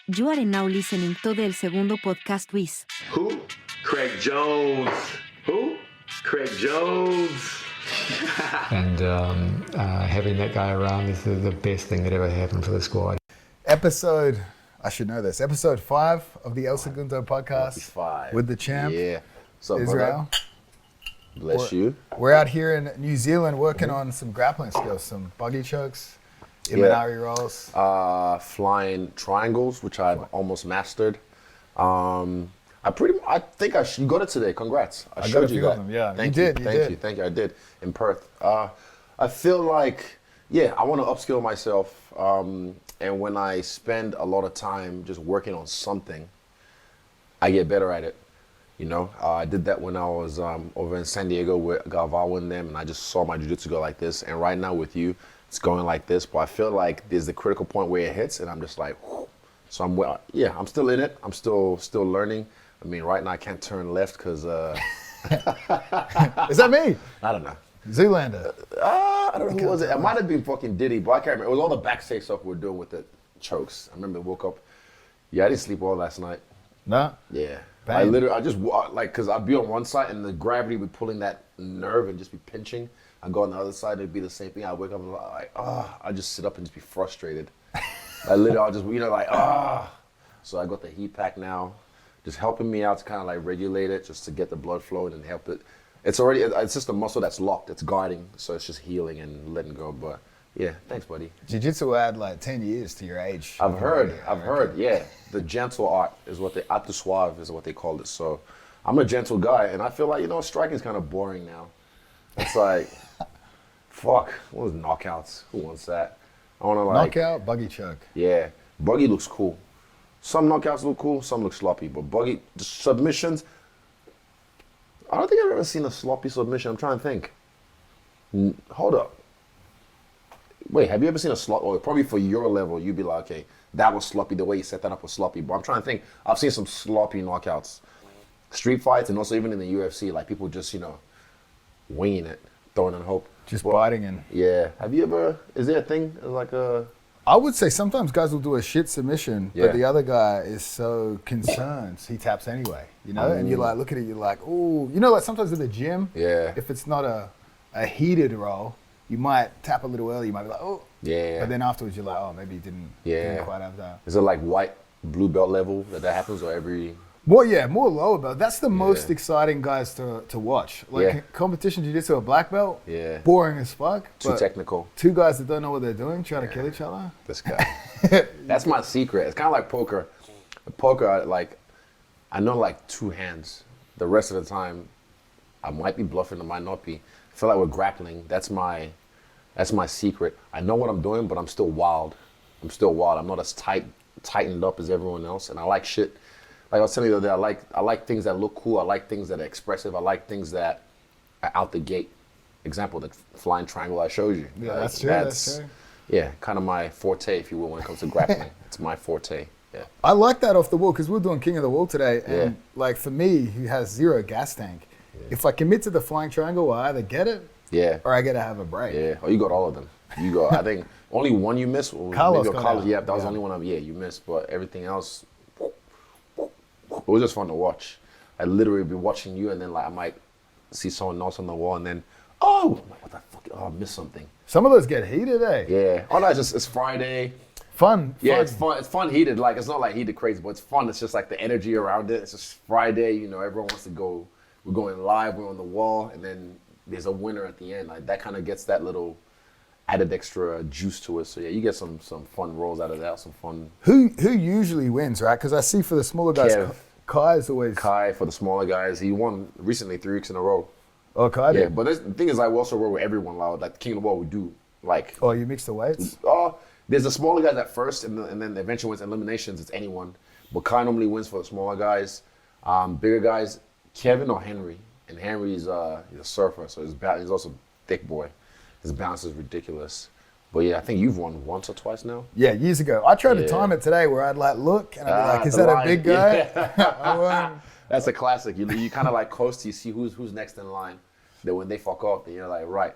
You are now listening to the El Segundo podcast with... Who? Craig Jones. Who? Craig Jones. And having that guy around is the best thing that ever happened for the squad. Episode 5 of the El Segundo podcast. 5. With the champ, Yeah. What's up, Israel. brother? Bless you. We're out here in New Zealand working on some grappling skills, some buggy chokes, Imanari rolls. Flying triangles, which I've almost mastered. You got it today. Congrats. I showed got a you few that. of them, yeah. Thank You you. did. Thank you. I did in Perth. I feel like, I want to upskill myself. And when I spend a lot of time just working on something, I get better at it. You know, I did that when I was over in San Diego with Galvao and them, and I just saw my jiu-jitsu go like this. And right now with you, it's going like this. But I feel like there's the critical point where it hits, and I'm just like, whew. So I'm still in it. I'm still learning. I mean, right now I can't turn left because. Is that me? I don't know. Zoolander. I don't know who was it. It might have been fucking Diddy, but I can't remember. It was all the backstage stuff we were doing with the chokes. I remember I woke up. Yeah, I didn't sleep all last night. No? Yeah. Bang. I just because I'd be on one side and the gravity would be pulling that nerve and just be pinching. I go on the other side, it'd be the same thing. I wake up and I just sit up and just be frustrated. I'll just, So I got the heat pack now, just helping me out to kind of like regulate it, just to get the blood flowing and help it. It's just a muscle that's locked, it's guarding, so it's just healing and letting go. But yeah, thanks, buddy. Jiu-jitsu will add like 10 years to your age. I've heard, yeah. The gentle art is what Atos suave is what they call it. So I'm a gentle guy, and I feel like, striking's kind of boring now. It's like, fuck, what was knockouts? Who wants that? I want to like... Knockout, buggy choke. Yeah, buggy looks cool. Some knockouts look cool, some look sloppy, but buggy, the submissions, I don't think I've ever seen a sloppy submission. I'm trying to think. Hold up. Wait, have you ever seen a sloppy? Or probably for your level, you'd be like, okay, that was sloppy. The way you set that up was sloppy. But I'm trying to think. I've seen some sloppy knockouts, street fights, and also even in the UFC, like people just winging it, throwing in hope. Just biting in. Yeah. Have you ever? Is there a thing like a? I would say sometimes guys will do a shit submission, but the other guy is so concerned, he taps anyway, And you like look at it, you're like, ooh, like sometimes in the gym, if it's not a heated roll, you might tap a little early, you might be like, oh. Yeah. But then afterwards you're like, oh, maybe you didn't quite have that. Is it like white, blue belt level that happens, or every? Well, yeah, more lower belt. That's the most exciting guys to watch. Like competition jiu-jitsu, a black belt, boring as fuck. Too technical. Two guys that don't know what they're doing, trying to kill each other. This guy. That's my secret. It's kind of like poker. Poker, I know like two hands. The rest of the time, I might be bluffing, I might not be. I feel like with grappling, that's my secret. I know what I'm doing, but I'm still wild. I'm not as tightened up as everyone else, and I like shit. Like I was telling you the other day, I like things that look cool. I like things that are expressive. I like things that are out the gate. Example, the flying triangle I showed you. Yeah, that's true. Yeah, kind of my forte, if you will, when it comes to grappling. It's my forte. Yeah. I like that off the wall because we're doing King of the Wall today, and like for me, who has zero gas tank, if I commit to the flying triangle, I either get it, or I gotta have a break. Yeah. Oh, you got all of them. You got. I think only one you missed. Carlos. Yeah, that was the only one. You missed, but everything else. It was just fun to watch. I literally be watching you, and then like I might see someone else on the wall, and then I'm like, what the fuck? Oh, I missed something. Some of those get heated, eh? Yeah. Oh no, it's Friday. Fun. Yeah, it's fun. It's fun heated. Like it's not like heated crazy, but it's fun. It's just like the energy around it. It's just Friday. Everyone wants to go. We're going live. We're on the wall, and then there's a winner at the end. Like that kind of gets that little added extra juice to it. So yeah, you get some fun rolls out of that. Some fun. Who usually wins, right? Because I see for the smaller guys, Kai is always. Kai for the smaller guys. He won recently 3 weeks in a row. Oh, Kai did? Yeah, but the thing is, like, we also roll with everyone. Like the King of the World, we do like. Oh, you mix the weights? There's the smaller guys at first, and then eventually when it's eliminations, it's anyone. But Kai normally wins for the smaller guys. Bigger guys, Kevin or Henry. And Henry's he's a surfer, so he's also a thick boy. His balance is ridiculous. But yeah, I think you've won once or twice now. Yeah, years ago. I tried to time it today where I'd like look and I'd be like, is that a big guy? Yeah. That's a classic. You kind of like coast, you see who's next in line. Then when they fuck off, then you're like, right.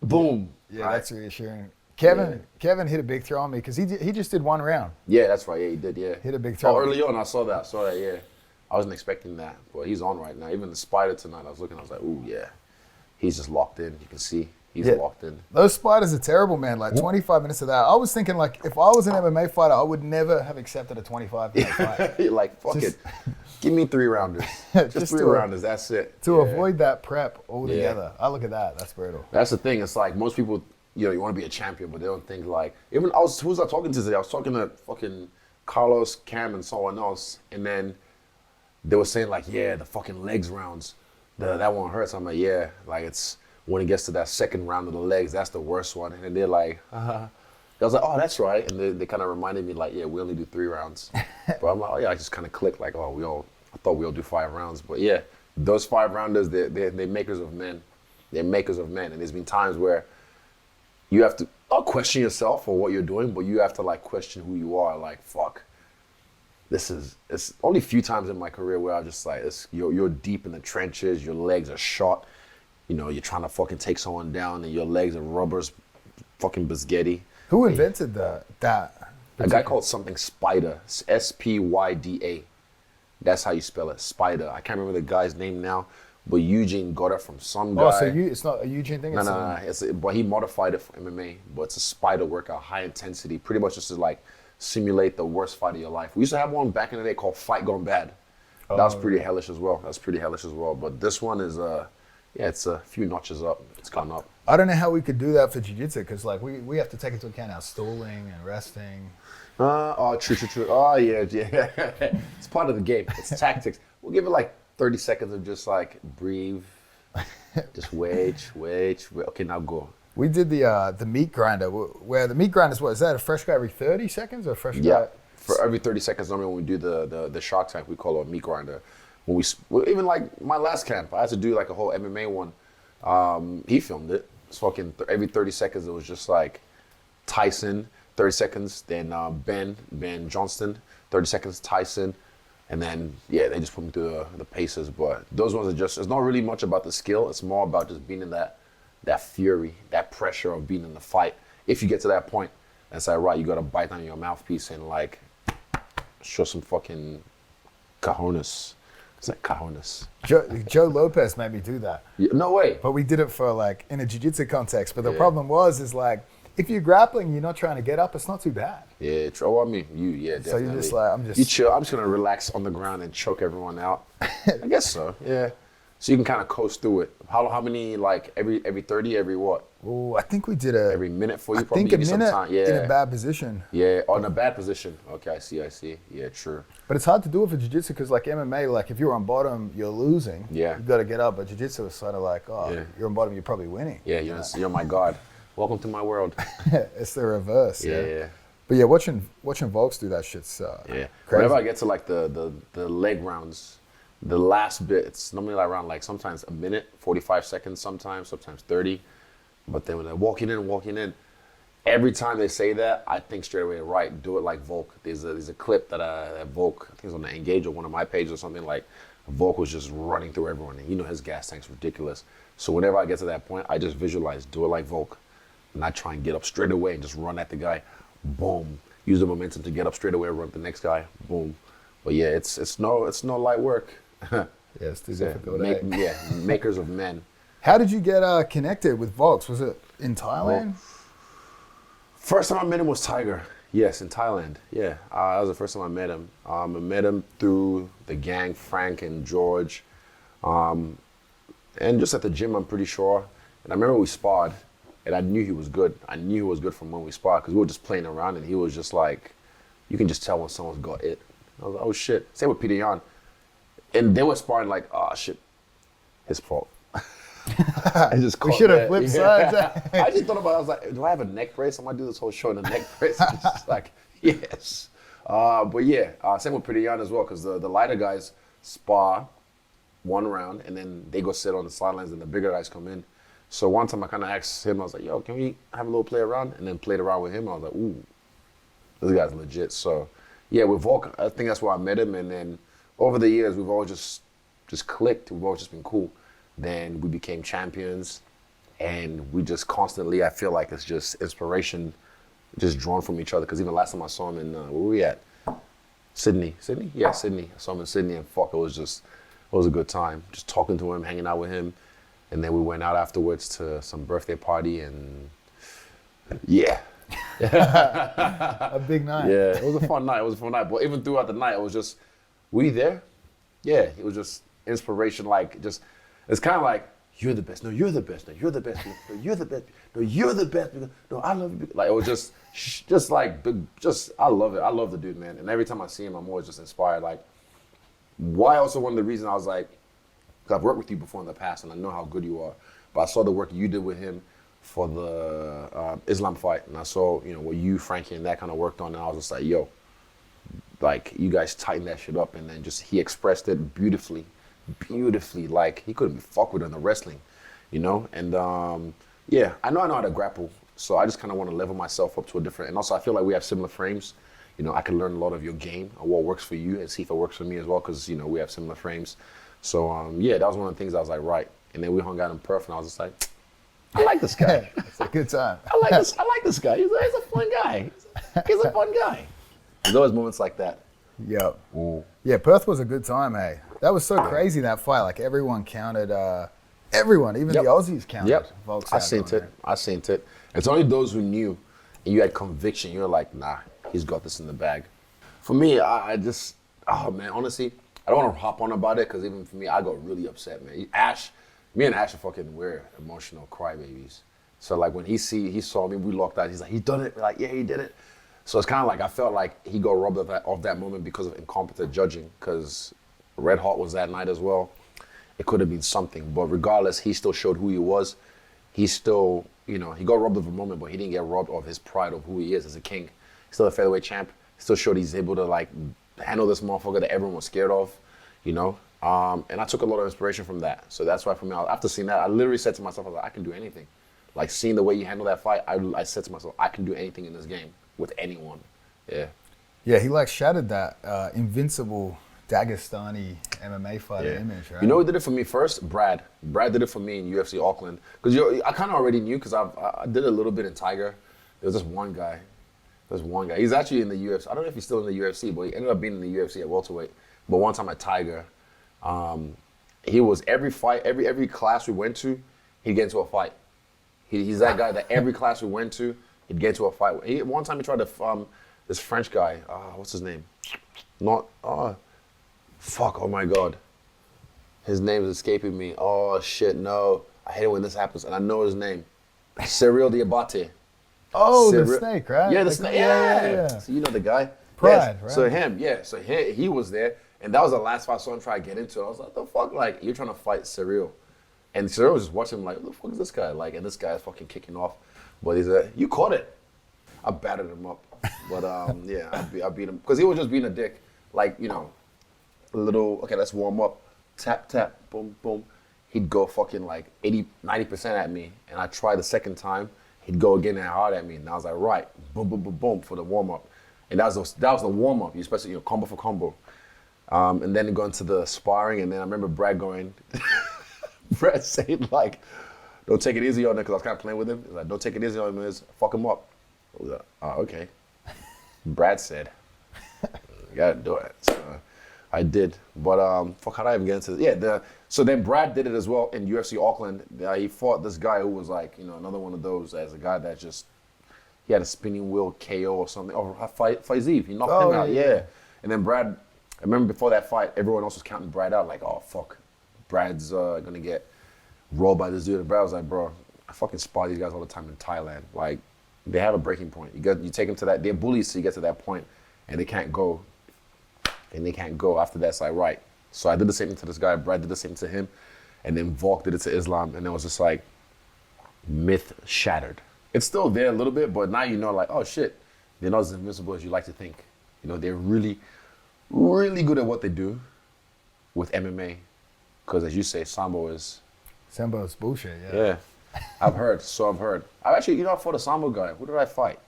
Boom. Yeah, right? that's reassuring. Kevin hit a big throw on me because he just did 1 round. Yeah, that's right. Yeah, he did. Yeah, hit a big throw. Oh, early on, I saw that. Yeah, I wasn't expecting that, but he's on right now. Even the Spider tonight, I was looking. I was like, ooh, yeah, he's just locked in. You can see he's locked in. Those spiders are terrible, man. Like 25 minutes of that. I was thinking, like, if I was an MMA fighter, I would never have accepted a 25-minute fight. You're like, fuck it. Give me 3 rounders. Just 3 rounders. That's it. To avoid that prep altogether. I look at that. That's brutal. That's the thing. It's like most people, you want to be a champion, but they don't think like. Even who was I talking to today? I was talking to fucking Carlos, Cam, and someone else, and then they were saying like, yeah, the fucking legs rounds, that one hurts. I'm like, yeah, like it's when it gets to that second round of the legs, that's the worst one. And they're like, I was like, oh, that's right. And they kind of reminded me like, yeah, we only do 3 rounds. But I'm like, oh yeah, I just kind of clicked like, oh, I thought we all do 5 rounds. But yeah, those 5 rounders, they're makers of men. They're makers of men. And there's been times where you have to not question yourself for what you're doing, but you have to like question who you are. Like, fuck, it's only a few times in my career where I just like, you're deep in the trenches, your legs are shot. You're trying to fucking take someone down and your legs are rubbers, fucking bisgetti. Who invented that? A guy called something Spyda, Spyda. That's how you spell it, Spyda. I can't remember the guy's name now, but Eugene got it from some guy. Oh, so it's not a Eugene thing? No. But he modified it for MMA, but it's a spider workout, high intensity, pretty much just to like simulate the worst fight of your life. We used to have one back in the day called Fight Gone Bad. That was pretty hellish as well. But this one is, it's a few notches up. It's gone up. I don't know how we could do that for jiu-jitsu because like we have to take into account our stooling and resting. True. Oh, yeah. It's part of the game. It's tactics. We'll give it like 30 seconds of just like breathe, just wait. Okay, now go. We did the meat grinder where the meat grinder is what? Is that a fresh guy every 30 seconds or a fresh guy? Yeah, for every 30 seconds. Normally when we do the Shark Tank, we call it a meat grinder. When even like my last camp, I had to do like a whole MMA one. He filmed it. It's fucking every 30 seconds. It was just like Tyson, 30 seconds. Then Ben Johnston, 30 seconds. Tyson, and then they just put me through the paces. But those ones are just. It's not really much about the skill. It's more about just being in that fury, that pressure of being in the fight. If you get to that point, and say, right, you got to bite down your mouthpiece and like show some fucking cojones. It's like cojones. Joe Lopez made me do that. Yeah, no way. But we did it for like in a jiu-jitsu context. But the problem is like if you're grappling, you're not trying to get up. It's not too bad. Yeah, true. I mean, definitely. So you're just like, you chill. I'm just gonna relax on the ground and choke everyone out. I guess so. Yeah. So you can kind of coast through it. How many like every 30, every what? Oh, I think we did every minute for you. Probably I think a minute some time. Yeah. In a bad position. Yeah, in a bad position. Okay, I see. Yeah, true. But it's hard to do it for jiu-jitsu because like MMA, like if you're on bottom, you're losing. Yeah. You got to get up. But jiu-jitsu is sort of like, you're on bottom, you're probably winning. Yeah, you're my god. Welcome to my world. It's the reverse. Yeah. But yeah, watching Volks do that shit's crazy. Whenever I get to like the leg rounds, the last bit, it's normally like around like sometimes a minute, 45 seconds, sometimes 30. But then when they're walking in, every time they say that, I think straight away, right, do it like Volk. There's a clip that Volk, I think it's on the Engage or one of my pages or something, like Volk was just running through everyone. And his gas tank's ridiculous. So whenever I get to that point, I just visualize, do it like Volk. And I try and get up straight away and just run at the guy. Boom. Use the momentum to get up straight away, run at the next guy. Boom. But yeah, it's no light work. Yeah, it's too difficult. Makers of men. How did you get connected with Volks? Was it in Thailand? First time I met him was Tiger. Yes, in Thailand. Yeah, that was the first time I met him. I met him through the gang, Frank and George, and just at the gym, I'm pretty sure. And I remember we sparred, and I knew he was good. I knew he was good from when we sparred because we were just playing around, and he was just like, you can just tell when someone's got it. I was like, oh shit. Same with Peter Yan. And they were sparring like, oh shit, his fault. I just we should have flipped sides. I just thought about it. I was like, do I have a neck brace? I might do this whole show in a neck brace. It's just like, yes. But yeah, same with Peter Yan as well, because the lighter guys spar one round and then they go sit on the sidelines and the bigger guys come in. So one time I kind of asked him, I was like, yo, can we have a little play around? And then played around with him. I was like, ooh, this guy's legit. So yeah, with Volk, I think that's where I met him. And then over the years, we've all just clicked. We've all just been cool. Then we became champions. And we just constantly, I feel like it's just inspiration, just drawn from each other. Because even last time I saw him in, where were we at? Sydney? Yeah, Sydney. I saw him in Sydney, and fuck, it was a good time. Just talking to him, hanging out with him. And then we went out afterwards to some birthday party, and yeah. A big night. Yeah, it was a fun night. But even throughout the night, it was just, were you there? Yeah, it was just inspiration. Like, just, it's kind of like, you're the best. No, you're the best. No, you're the best. No, you're the best. No, you're the best. No, I love you. Like, it was just like, I love it. I love the dude, man. And every time I see him, I'm always just inspired. Like, why also one of the reasons I was like, because I've worked with you before in the past, and I know how good you are. But I saw the work you did with him for the Islam fight, and I saw, what you, Frankie, and that kind of worked on, and I was just like, yo, like, you guys tighten that shit up. And then just, he expressed it beautifully, like, he couldn't be fucked with in the wrestling, And yeah, I know how to grapple, so I just kind of want to level myself up to a different, and also I feel like we have similar frames. I can learn a lot of your game and what works for you, and see if it works for me as well, because, we have similar frames. So yeah, that was one of the things I was like, right. And then we hung out in Perth, and I was just like, I like this guy. It's a good time. I like this guy. He's a fun guy. He's a fun guy. There's always moments like that. Yep. Yeah, Perth was a good time, hey. That was so crazy, that fight. Like, everyone counted, everyone, even the Aussies counted. Yep. Volk's I seen it. It's only those who knew, and you had conviction. You're like, nah, he's got this in the bag. For me, I just, oh man, honestly, I don't want to hop on about it, because even for me, I got really upset, man. Me and Ash are we're emotional crybabies. So like, when he saw me, we locked eyes. He's like, he done it. We're like, yeah, he did it. So it's kind of like, I felt like he got robbed of that moment because of incompetent judging, because Red Hot was that night as well. It could have been something, but regardless, he still showed who he was. He still, he got robbed of a moment, but he didn't get robbed of his pride of who he is as a king. He's still a featherweight champ. Still showed he's able to like handle this motherfucker that everyone was scared of, And I took a lot of inspiration from that. So that's why for me, after seeing that, I literally said to myself, I was like, I can do anything. Like, seeing the way you handle that fight, I said to myself, I can do anything in this game with anyone. Yeah. Yeah, he like shattered that invincible Dagestani MMA fighter image, right? You know who did it for me first? Brad. Brad did it for me in UFC Auckland. Because I kind of already knew, because I did a little bit in Tiger. There was this one guy. He's actually in the UFC. I don't know if he's still in the UFC, but he ended up being in the UFC at welterweight. But one time at Tiger, he was every fight, every class we went to, he'd get into a fight. He's that guy that every class we went to, he'd get into a fight. One time he tried to, this French guy, what's his name? Fuck, oh my God. His name is escaping me. Oh shit, no. I hate it when this happens, and I know his name. Cyril Diabate. Oh, the snake, right? Yeah, the snake, yeah. So you know the guy. Pride, yes. right? So him, yeah. So he was there, and that was the last fight I saw him try to get into. I was like, the fuck? Like, you're trying to fight Cyril. And Cyril was just watching him like, what the fuck is this guy? Like, and this guy is fucking kicking off. But he's like, you caught it. I battered him up. But yeah, I beat him. Because he was just being a dick. Like, a little, okay, let's warm up. Tap, tap, boom, boom. He'd go fucking like 80, 90% at me. And I tried the second time. He'd go again and hard at me. And I was like, right, boom, boom, boom, boom for the warm up. And that was the warm up, especially, combo for combo. And then go into the sparring. And then I remember Brad going, Brad saying like, don't take it easy on him, because I was kind of playing with him. He's like, don't take it easy on him, fuck him up. I was like, oh, okay. Brad said, you gotta do it. So I did. But fuck, how did I even get into this? Yeah, so then Brad did it as well in UFC Auckland. He fought this guy who was like, another one of those, as a guy that just, he had a spinning wheel KO or something. Or Faizeev, he knocked him out, yeah. And then Brad, I remember before that fight, everyone else was counting Brad out, like, oh fuck, Brad's gonna get rolled by this dude. And Brad was like, bro, I fucking spar these guys all the time in Thailand. Like, they have a breaking point. You take them to that, they're bullies till you get to that point, and they can't go. And they can't go. After that, it's like, right. So I did the same thing to this guy. Brad did the same to him. And then Volk did it to Islam. And it was just like, myth shattered. It's still there a little bit, but now like, oh shit, they're not as invincible as you like to think. They're really, really good at what they do with MMA. Because as you say, Sambo is bullshit, yeah. Yeah. I've heard. I actually, I fought a Sambo guy. Who did I fight?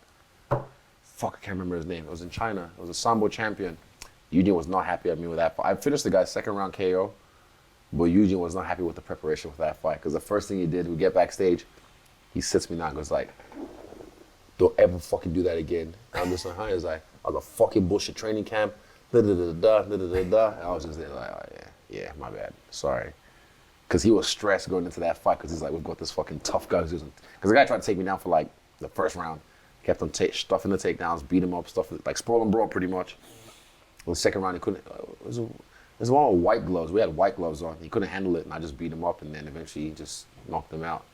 Fuck, I can't remember his name. It was in China. It was a Sambo champion. Eugene was not happy at me with that fight. I finished the guy's second round KO. But Eugene was not happy with the preparation for that fight because the first thing he did, we get backstage, he sits me down and goes like, don't ever fucking do that again. And I'm just like, huh? He's like, I was a fucking bullshit training camp, da-da-da-da, da-da-da-da. And I was just there like, oh yeah, my bad, sorry. Because he was stressed going into that fight because he's like, we've got this fucking tough guy who's using, because the guy tried to take me down for like the first round. Kept on stuffing the takedowns, beat him up, like sprawl and brawl pretty much. The second round, he couldn't, it was one with white gloves. We had white gloves on. He couldn't handle it, and I just beat him up, and then eventually he just knocked him out.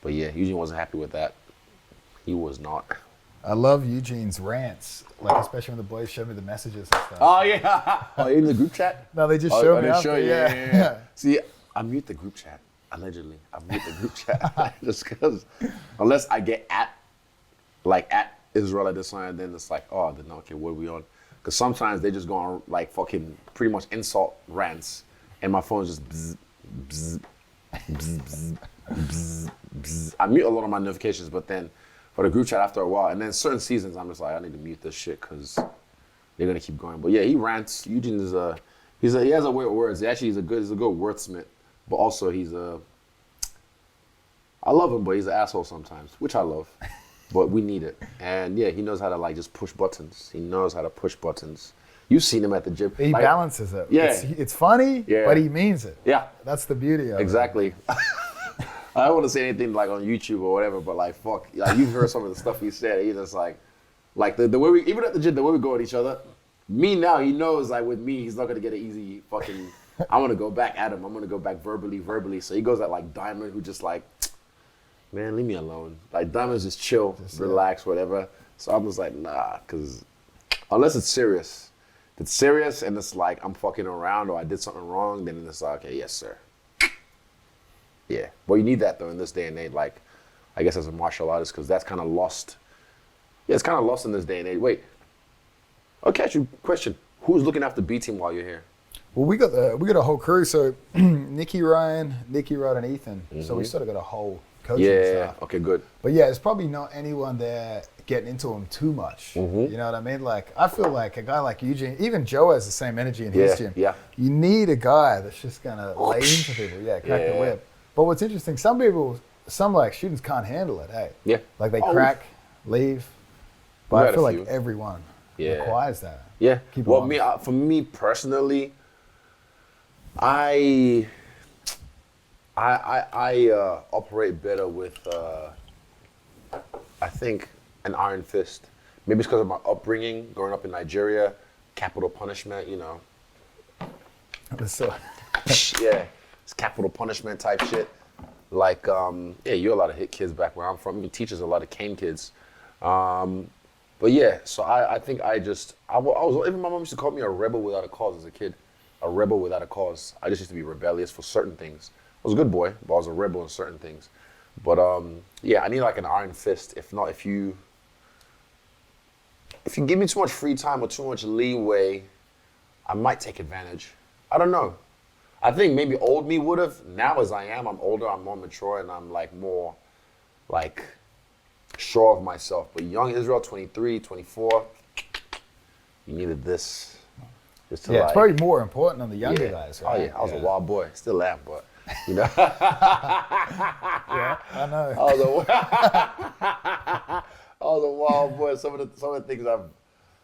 But yeah, Eugene wasn't happy with that. He was not. I love Eugene's rants, like especially when the boys show me the messages and stuff. Oh yeah. Oh, in the group chat? No, they just show me after. Yeah. See, I mute the group chat, allegedly. I mute the group chat just because, unless I get at Israel Adesanya, then it's like, oh, then okay, what are we on? Because sometimes they just go on like fucking pretty much insult rants, and my phone's just bzz, bzz, bzz, bzz, bzz, bzz. I mute a lot of my notifications, but then for the group chat after a while, and then certain seasons, I'm just like, I need to mute this shit because they're gonna keep going. But yeah, he rants. Eugene is he has a way with words. He's a good wordsmith, but also I love him, but he's an asshole sometimes, which I love. But we need it. And yeah, he knows how to like just push buttons. He knows how to push buttons. You've seen him at the gym. He like, balances it. Yeah. It's funny, but he means it. Yeah. That's the beauty of it. Exactly. I don't want to say anything like on YouTube or whatever, but like fuck, like you've heard some of the stuff he said. He's just like the way we, even at the gym, the way we go at each other, me now, he knows like with me, he's not gonna get an easy fucking, I'm gonna go back at him. I'm gonna go back verbally. So he goes at like Diamond, who just like, man, leave me alone. Like, Diamond's just chill, relax, whatever. So I'm just like, nah, because unless it's serious. If it's serious and it's like I'm fucking around or I did something wrong, then it's like, okay, yes, sir. Yeah. Well, you need that, though, in this day and age, like, I guess as a martial artist, because that's kind of lost. Yeah, it's kind of lost in this day and age. Wait. I'll catch you. Question. Who's looking after B Team while you're here? Well, we got a whole crew. So Nicky Rod, and Ethan. Mm-hmm. So we sort of got a whole coaching staff. Okay, good. But yeah, it's probably not anyone there getting into them too much. Mm-hmm. You know what I mean? Like, I feel like a guy like Eugene, even Joe has the same energy in his gym. Yeah. You need a guy that's just gonna lay into people. Yeah, crack the whip. But what's interesting, some like students can't handle it. Hey. Yeah. Like they crack, leave. But I feel like everyone requires that. Yeah. For me personally, I operate better with, I think, an iron fist. Maybe it's because of my upbringing, growing up in Nigeria, capital punishment, you know. It's capital punishment type shit. Like, you're allowed to hit kids back where I'm from. Even teachers are allowed to cane kids. But yeah, so I think I was, even my mom used to call me a rebel without a cause as a kid. A rebel without a cause. I just used to be rebellious for certain things. I was a good boy, but I was a rebel in certain things. But I need like an iron fist. If not, if you give me too much free time or too much leeway, I might take advantage. I don't know. I think maybe old me would have. Now as I am, I'm older, I'm more mature, and I'm like more like sure of myself. But young Israel, 23, 24, you needed this. Just to it's probably more important on the younger guys, right? Oh yeah, I was a wild boy. Still am, but you know. Yeah, I know. I was a wild boy. Some of the things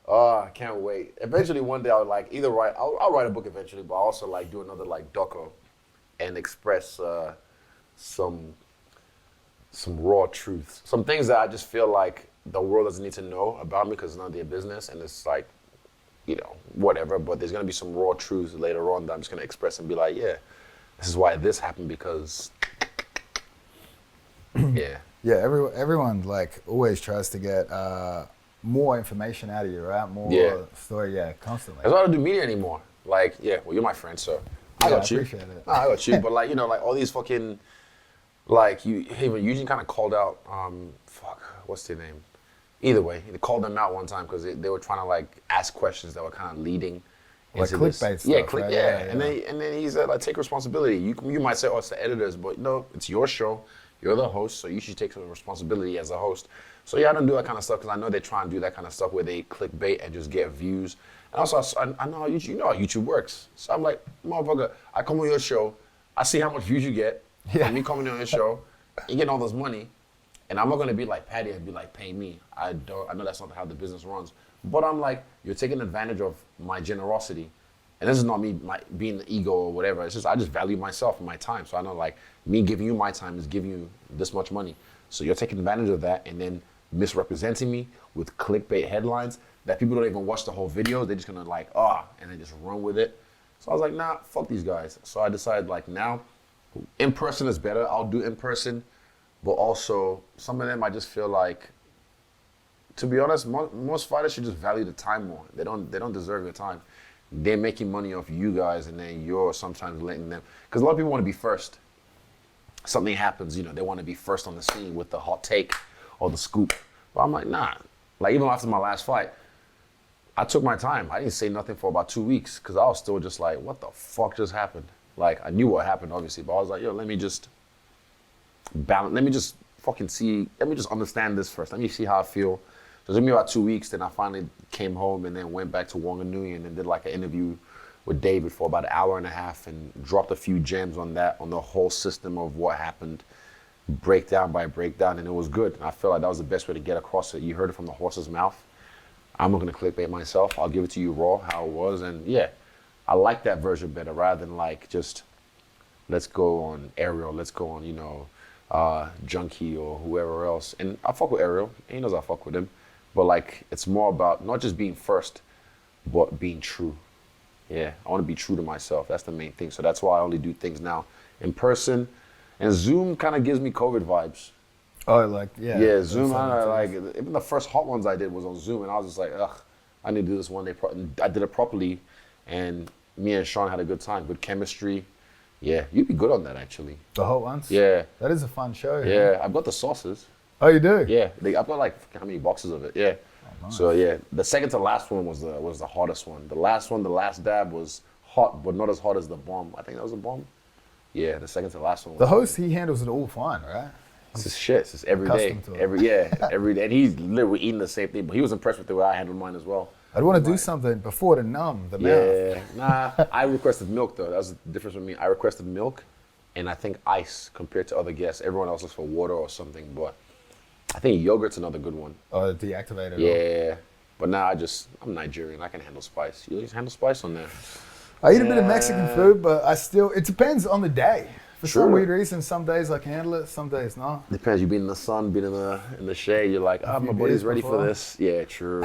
I can't wait. Eventually one day I'll like either I'll write a book eventually, but I'll also like do another like doco and express some raw truths. Some things that I just feel like the world doesn't need to know about me because it's none of their business, and it's like, you know, whatever, but there's gonna be some raw truths later on that I'm just gonna express and be like, yeah, this is why this happened because, yeah. Yeah, everyone like always tries to get more information out of you, right? More story, constantly. I don't want to do media anymore. Like, well, you're my friend, so I got you. I appreciate it. I got you, but like, you know, like all these fucking, like even Eugene kind of called out, what's their name? Either way, he called them out one time because they were trying to like ask questions that were kind of leading like into clickbait this. stuff. Yeah, right? And then he said, like, take responsibility. You might say, oh, it's the editors, but no, it's your show. You're the host, so you should take some responsibility as a host. So yeah, I don't do that kind of stuff because I know they try and do that kind of stuff where they clickbait and just get views. And also, I know you know how YouTube works. So I'm like, motherfucker, I come on your show, I see how much views you get from me coming on your show, you getting all this money, and I'm not gonna be like Patty and be like, pay me. I know that's not how the business runs. But I'm like, you're taking advantage of my generosity. And this is not me being the ego or whatever. It's just, I just value myself and my time. So I know like, me giving you my time is giving you this much money. So you're taking advantage of that and then misrepresenting me with clickbait headlines that people don't even watch the whole video. They're just gonna like, and they just run with it. So I was like, nah, fuck these guys. So I decided like now, in person is better. I'll do in person, but also some of them I just feel like, to be honest, most fighters should just value the time more. They don't deserve your time. They're making money off you guys, and then you're sometimes letting them. Because a lot of people want to be first. Something happens, they want to be first on the scene with the hot take or the scoop. But I'm like, nah. Like even after my last fight, I took my time. I didn't say nothing for about 2 weeks because I was still just like, what the fuck just happened? Like I knew what happened, obviously, but I was like, yo, let me just balance. Let me just fucking see. Let me just understand this first. Let me see how I feel. So it took me about 2 weeks, then I finally came home and then went back to Wanganui and then did like an interview with David for about an hour and a half and dropped a few gems on that, on the whole system of what happened, breakdown by breakdown, and it was good. And I feel like that was the best way to get across it. You heard it from the horse's mouth. I'm not gonna clickbait myself. I'll give it to you raw, how it was, and yeah, I like that version better rather than like just, let's go on Ariel, let's go on, Junkie or whoever else. And I fuck with Ariel, he knows I fuck with him. But like, it's more about not just being first, but being true. Yeah, I want to be true to myself. That's the main thing. So that's why I only do things now in person. And Zoom kind of gives me COVID vibes. Oh, like, yeah. Yeah, Zoom, like, even the first hot ones I did was on Zoom. And I was just like, ugh, I need to do this one day. I did it properly. And me and Sean had a good time, good chemistry. Yeah, you'd be good on that, actually. The hot ones? Yeah. That is a fun show. Yeah, I've got the sauces. Oh, you do? Yeah, I've got like how many boxes of it? Yeah. Oh, nice. So yeah, the second to last one was the hottest one. The last dab was hot, but not as hot as the bomb. I think that was a bomb. Yeah, the second to last one. The host, he handles it all fine, right? It's just shit. It's just every day, every day, and he's literally eating the same thing. But he was impressed with the way I handled mine as well. I'd want to do something before to numb the mouth. Yeah, nah. I requested milk though. That was the difference with me. I requested milk, and I think ice compared to other guests. Everyone else looks for water or something, but I think yogurt's another good one. Oh, deactivated. Yeah, but now I'm Nigerian. I can handle spice. You handle spice on there? I eat a bit of Mexican food, but it depends on the day. For some weird reason, some days I can handle it, some days not. Depends. You've been in the sun, been in the shade. You're like, my body's ready for this. Yeah, true.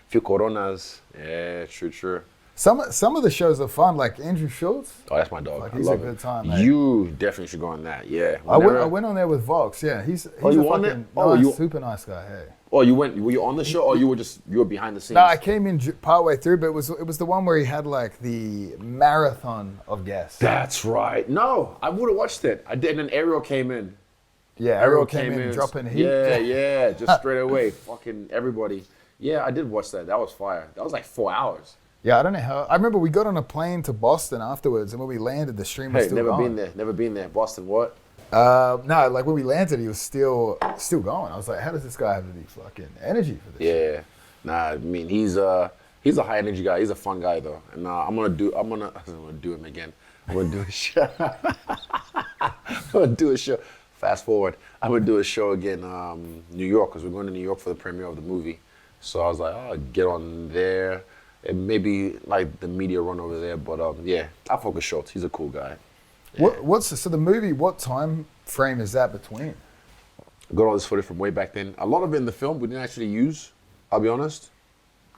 Few coronas. Yeah, true. Some of the shows are fun, like Andrew Schultz. Oh, that's my dog. Like, he's a good time, mate. You definitely should go on that. Yeah. I went on there with Volks. Yeah, he's a fucking super nice guy. Hey. Oh, you went? Were you on the show, or you were behind the scenes? No, I came in partway through, but it was the one where he had like the marathon of guests. That's right. No, I would have watched it. I did, and then Ariel came in. Yeah, Ariel came in dropping heat. Yeah, just straight away, fucking everybody. Yeah, I did watch that. That was fire. That was like 4 hours. Yeah, I don't know how. I remember we got on a plane to Boston afterwards, and when we landed, the stream was still going. Never been there. Boston, what? No, like when we landed, he was still going. I was like, how does this guy have the fucking energy for this? Yeah, shit? Nah, I mean he's a high energy guy. He's a fun guy though, and I'm gonna do him again. I'm gonna do a show. I'm gonna do a show. Fast forward, I'm gonna do a show again, New York, because we're going to New York for the premiere of the movie. So I was like, oh, get on there. And maybe like the media run over there, but yeah, I focus Schultz. He's a cool guy. Yeah. So the movie? What time frame is that between? I got all this footage from way back then. A lot of it in the film we didn't actually use. I'll be honest.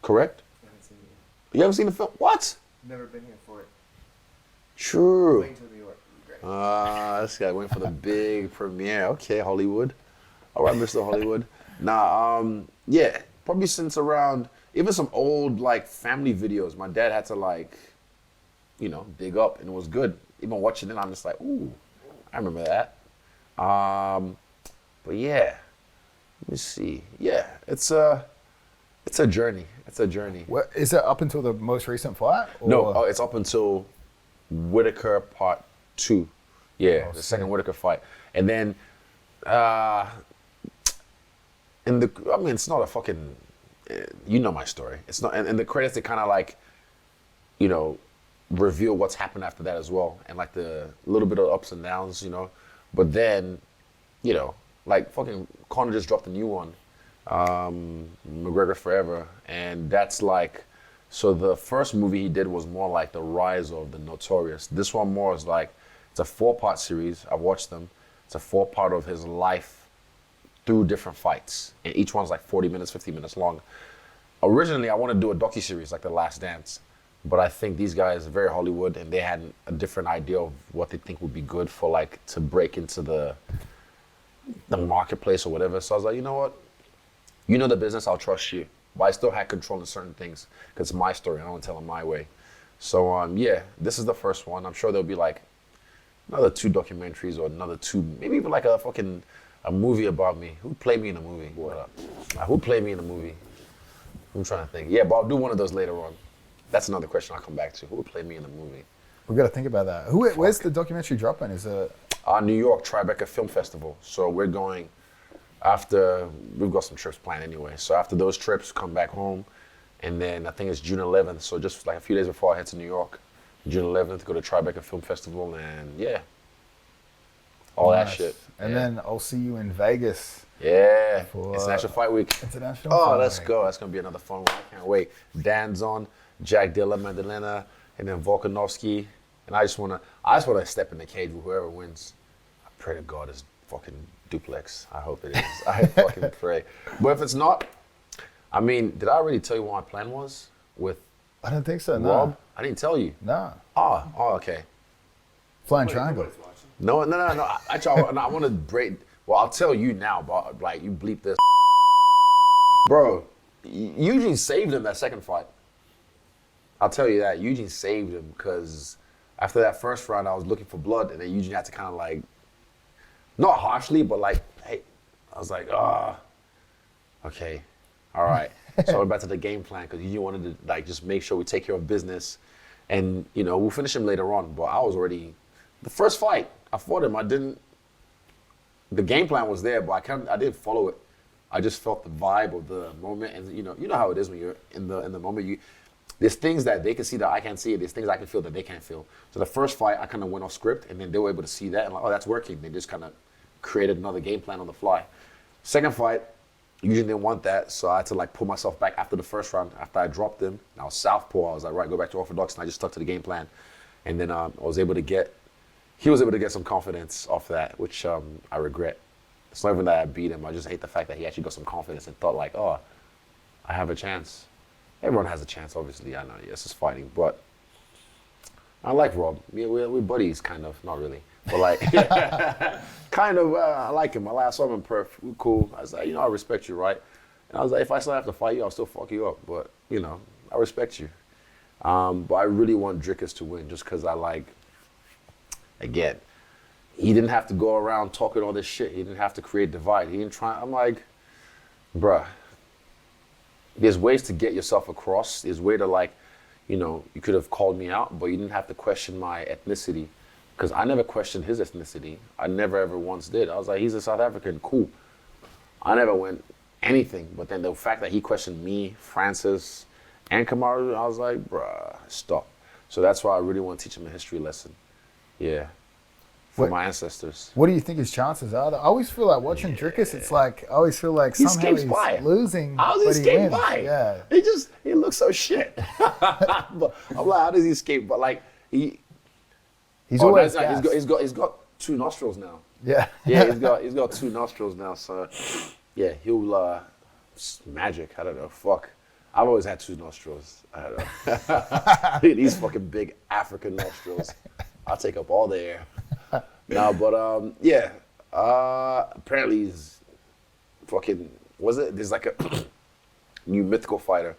Correct? I haven't seen it. You haven't seen the film? What? Never been here for it. True. Going to New York. This guy went for the big premiere. Okay, Hollywood. All right, Mr. Hollywood. Yeah, probably since around. Even some old like family videos, my dad had to like, dig up, and it was good. Even watching it, I'm just like, ooh, I remember that. But yeah, let me see. Yeah, it's a journey. It's a journey. What, is it up until the most recent fight? Or? No, it's up until Whitaker Part 2. Yeah, the second Whitaker fight, and then, it's not a fucking. You know my story. It's not, and the credits, they kind of like, reveal what's happened after that as well, and like the little bit of ups and downs, you know. But then, you know, like fucking Conor just dropped a new one, McGregor Forever, and that's like, so the first movie he did was more like the rise of the Notorious. This one more is like, it's a 4-part series. I've watched them. It's a 4-part of his life through different fights, and each one's like 40 minutes, 50 minutes long. Originally, I wanted to do a docuseries like The Last Dance, but I think these guys are very Hollywood, and they had a different idea of what they think would be good for like to break into the marketplace or whatever. So I was like, you know what? You know the business, I'll trust you. But I still had control in certain things because it's my story. I don't want to tell it my way. So yeah, this is the first one. I'm sure there'll be like another 2 documentaries or another 2, maybe even like a movie about me. Who played me in a movie? Who played me in a movie? I'm trying to think. Yeah, but I'll do one of those later on. That's another question I'll come back to. Who would play me in the movie? We've got to think about that. Where's the documentary dropping? Is it? New York, Tribeca Film Festival. So we're going after, we've got some trips planned anyway. So after those trips, come back home. And then I think it's June 11th. So just like a few days before I head to New York, June 11th, go to Tribeca Film Festival, and yeah. All that shit. And then I'll see you in Vegas. Yeah, for International Fight Week. International Oh, Fight let's Week. go. That's going to be another fun one. I can't wait. Dan's on, Jack Dilla, Magdalena, and then Volkanovski. And I just want to step in the cage with whoever wins. I pray to God it's fucking duplex. I hope it is. I fucking pray. But if it's not, I mean, did I already tell you what my plan was with I don't think so, Rob? no. I didn't tell you. No. Oh, okay. Flying Triangle. No. Actually, I want to break. Well, I'll tell you now, but like you bleep this. Bro, Eugene saved him that second fight. I'll tell you that. Eugene saved him because after that first round, I was looking for blood, and then Eugene had to kind of like, not harshly, but like, hey, I was like, okay, all right. So I went back to the game plan because Eugene wanted to like just make sure we take care of business, and you know we'll finish him later on. But I was already, the first fight I fought him. The game plan was there, but I didn't follow it. I just felt the vibe of the moment, and you know how it is when you're in the moment. There's things that they can see that I can't see, and there's things I can feel that they can't feel. So the first fight, I kind of went off script, and then they were able to see that, and like, oh, that's working. They just kind of created another game plan on the fly. Second fight, Eugene didn't want that, so I had to like pull myself back after the first round. After I dropped him, and I was southpaw. I was like, right, go back to orthodox, and I just stuck to the game plan. And then he was able to get some confidence off that, which I regret. It's not even that I beat him. I just hate the fact that he actually got some confidence and thought like, oh, I have a chance. Everyone has a chance, obviously. I know, yes, it's fighting, but I like Rob. We're buddies, kind of. Not really, but like, kind of. I like him. I saw him in Perth. We're cool. I was like, you know, I respect you, right? And I was like, if I still have to fight you, I'll still fuck you up. But you know, I respect you. But I really want Dricus to win, just because I like. Again, he didn't have to go around talking all this shit. He didn't have to create divide. He didn't try. I'm like, bruh, there's ways to get yourself across. There's way to like, you know, you could have called me out, but you didn't have to question my ethnicity. Because I never questioned his ethnicity. I never ever once did. I was like, he's a South African, cool. I never went anything. But then the fact that he questioned me, Francis, and Kamaru, I was like, bruh, stop. So that's why I really want to teach him a history lesson. Yeah, for my ancestors. What do you think his chances are? I always feel like watching Dricus, it's like, I always feel like somehow he's losing, How does he escape by? Yeah. He looks so shit. But I'm like, how does he escape? But like, he's always he's got 2 nostrils now. Yeah. Yeah, he's got 2 nostrils now. So yeah, he'll magic. I don't know. Fuck. I've always had 2 nostrils. I don't know. These fucking big African nostrils. I'll take up all the air. No, but yeah. Apparently he's fucking, there's like a new mythical fighter.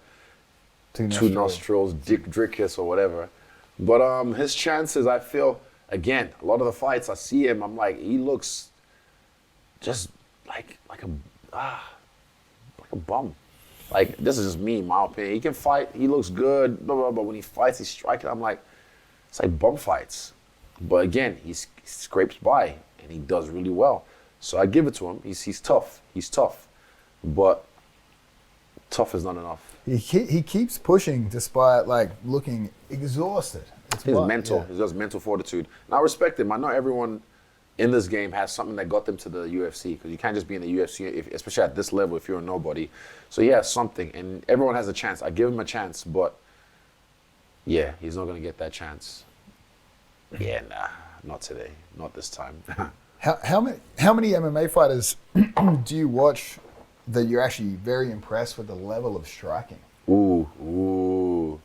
2 nostrils, Dricus or whatever. But his chances, I feel, again, a lot of the fights I see him, I'm like, he looks just like a bum. Like, this is just me, in my opinion. He can fight, he looks good, blah, blah, blah, but when he fights, he's striking, I'm like, it's like bum fights. But again, he scrapes by, and he does really well. So I give it to him. He's tough. He's tough. But tough is not enough. He keeps pushing despite like looking exhausted. He's mental. Yeah. He's just mental fortitude. And I respect him. I know everyone in this game has something that got them to the UFC, because you can't just be in the UFC, especially at this level, if you're a nobody. So he has something, and everyone has a chance. I give him a chance, but yeah, he's not going to get that chance. Yeah, nah, not today. Not this time. How many MMA fighters do you watch that you're actually very impressed with the level of striking? Ooh.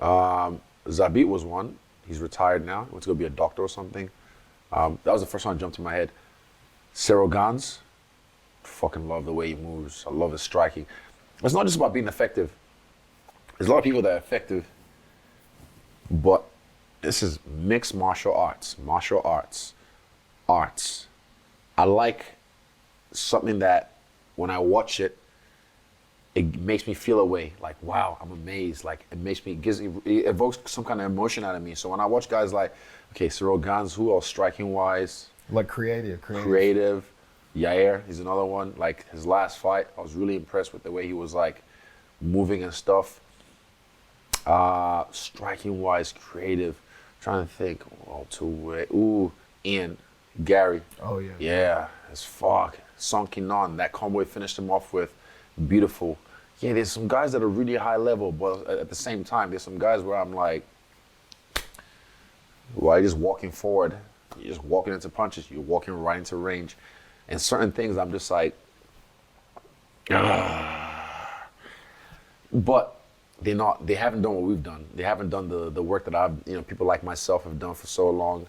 Zabit was one. He's retired now. He went to go be a doctor or something. That was the first one that jumped in my head. Cyril Gans, fucking love the way he moves. I love his striking. It's not just about being effective. There's a lot of people that are effective, but this is mixed martial arts. I like something that when I watch it, it makes me feel a way. Like, wow, I'm amazed. Like, it evokes some kind of emotion out of me. So when I watch guys like, okay, Cyril Gans, who else striking-wise? Like creative. Yair, he's another one. Like, his last fight, I was really impressed with the way he was, like, moving and stuff. Striking-wise, creative. Trying to think. Ian, Gary. Oh, yeah. Yeah, as fuck. Song Kinon, that combo he finished him off with. Beautiful. Yeah, there's some guys that are really high level, but at the same time, there's some guys where I'm like, why are you just walking forward? You're just walking into punches. You're walking right into range. And certain things, I'm just like, but they haven't done what we've done. They haven't done the work that people like myself have done for so long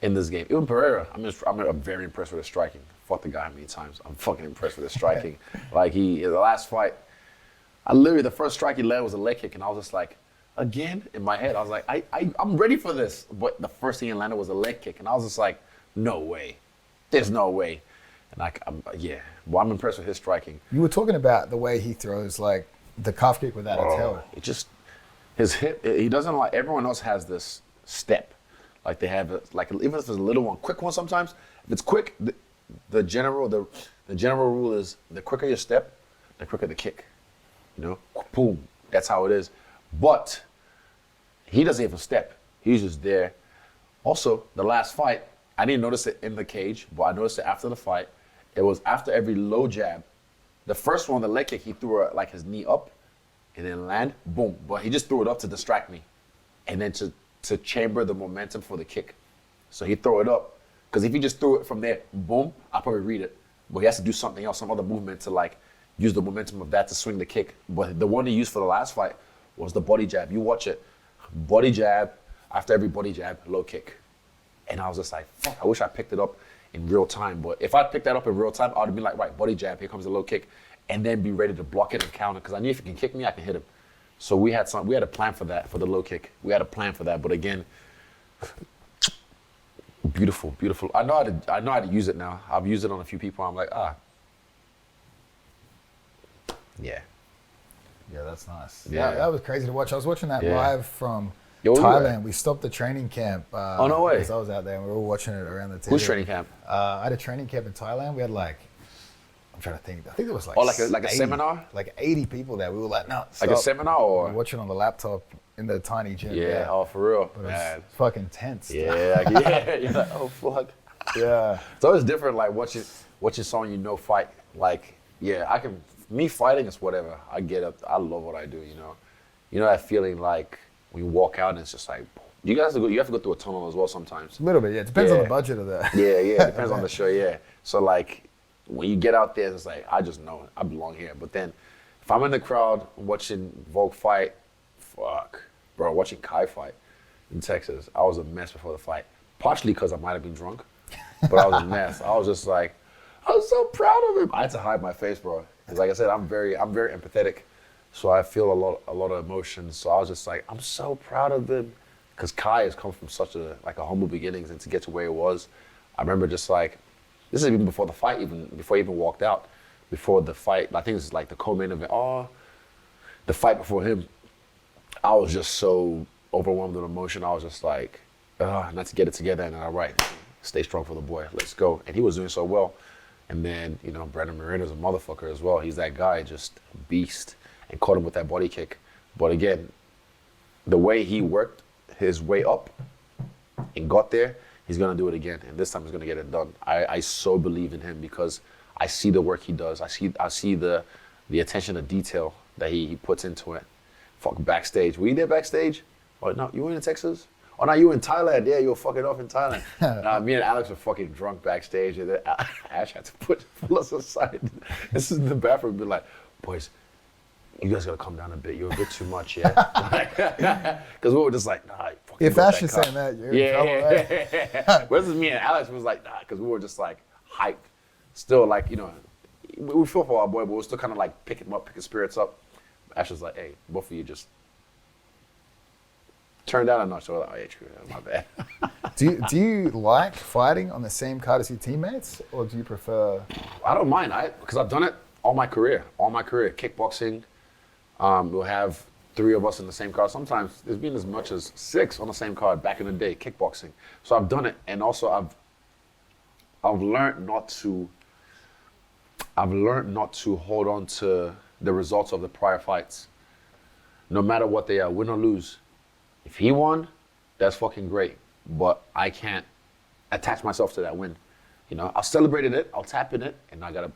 in this game. Even Pereira, I'm very impressed with his striking. Fought the guy how many times? I'm fucking impressed with his striking. Like the last fight, the first strike he landed was a leg kick, and I was just like, again? In my head, I was like, I'm ready for this. But the first thing he landed was a leg kick, and I was just like, no way. There's no way. And I'm impressed with his striking. You were talking about the way he throws, like, the calf kick without a tail. His hip, he doesn't like, everyone else has this step. Like they have, even if it's a little one, quick one sometimes, if it's quick, the general rule is the quicker your step, the quicker the kick. Boom. That's how it is. But he doesn't even step. He's just there. Also, the last fight, I didn't notice it in the cage, but I noticed it after the fight. It was after every low jab. The first one, the leg kick, he threw his knee up and then land, boom. But he just threw it up to distract me. And then to chamber the momentum for the kick. So he throw it up. Because if he just threw it from there, boom, I'll probably read it. But he has to do something else, some other movement to like use the momentum of that to swing the kick. But the one he used for the last fight was the body jab. You watch it. Body jab, after every body jab, low kick. And I was just like, fuck, I wish I picked it up in real time. But if I picked that up in real time, I would have been like, right, body jab, here comes the low kick. And then be ready to block it and counter. Because I knew if he can kick me, I can hit him. So we had a plan for that, for the low kick. We had a plan for that. But again, beautiful. I know how to use it now. I've used it on a few people. I'm like, yeah. Yeah, that's nice. Yeah. That was crazy to watch. I was watching that live from Yo, Thailand. We stopped the training camp. Oh, no way. Because I was out there and we were all watching it around the TV. Who's training camp? I had a training camp in Thailand. We had I'm trying to think. I think it was like like a 80, seminar? Like 80 people there. We were like, no, stop. Like a seminar or? We were watching on the laptop in the tiny gym. Yeah, oh, for real. But it was fucking tense. Yeah. You're like, oh, fuck. Yeah. It's always different, like, watching someone fight. Like, yeah, me fighting is whatever. I get up. I love what I do, You know that feeling like when you walk out and it's just like, you have to go through a tunnel as well sometimes. A little bit, yeah. It depends on the budget of that. Yeah. It depends on the show, yeah. So, like, when you get out there, it's like, I just know I belong here. But then, if I'm in the crowd watching Volk fight, fuck. Bro, watching Kai fight in Texas, I was a mess before the fight. Partially because I might have been drunk, but I was a mess. I was just like, I was so proud of him. I had to hide my face, bro. Because like I said, I'm very empathetic. So I feel a lot of emotions. So I was just like, I'm so proud of him. Because Kai has come from such a humble beginnings, and to get to where he was, I remember just like, this is even before the fight, before he even walked out. Before the fight, I think this is like the co-main event. The fight before him, I was just so overwhelmed with emotion. I was just like, let's get it together. And all right, stay strong for the boy. Let's go. And he was doing so well. And then, Brandon Moreno's a motherfucker as well. He's that guy, just beast, and caught him with that body kick. But again, the way he worked his way up and got there, he's gonna do it again, and this time he's gonna get it done. I so believe in him because I see the work he does. I see the attention to detail that he puts into it. Fuck backstage. Were you there backstage? Oh no, you were in Texas? Oh no, you were in Thailand. Yeah, you were fucking off in Thailand. Me and Alex were fucking drunk backstage, and then Ash had to pull us aside. This is in the bathroom, be like, boys, you guys gotta calm down a bit. You're a bit too much, yeah? Because we were just like, nah. If Ash is saying that, you're in trouble, right? Whereas me and Alex was like, nah, because we were just like hyped. Still like, you know, we feel for our boy, but we're still kind of like picking him up, picking spirits up. Ash was like, hey, both of you just turn down a notch. So we're like, oh, yeah, true, my bad. Do you like fighting on the same card as your teammates, or do you prefer? I don't mind, because I've done it all my career. Kickboxing, we'll have 3 of us in the same card. Sometimes there's been as much as 6 on the same card back in the day, kickboxing. So I've done it, and also I've learned not to hold on to the results of the prior fights, no matter what they are, win or lose. If he won, that's fucking great, but I can't attach myself to that win. You know, I'll celebrate it, I'll tap in it, and I gotta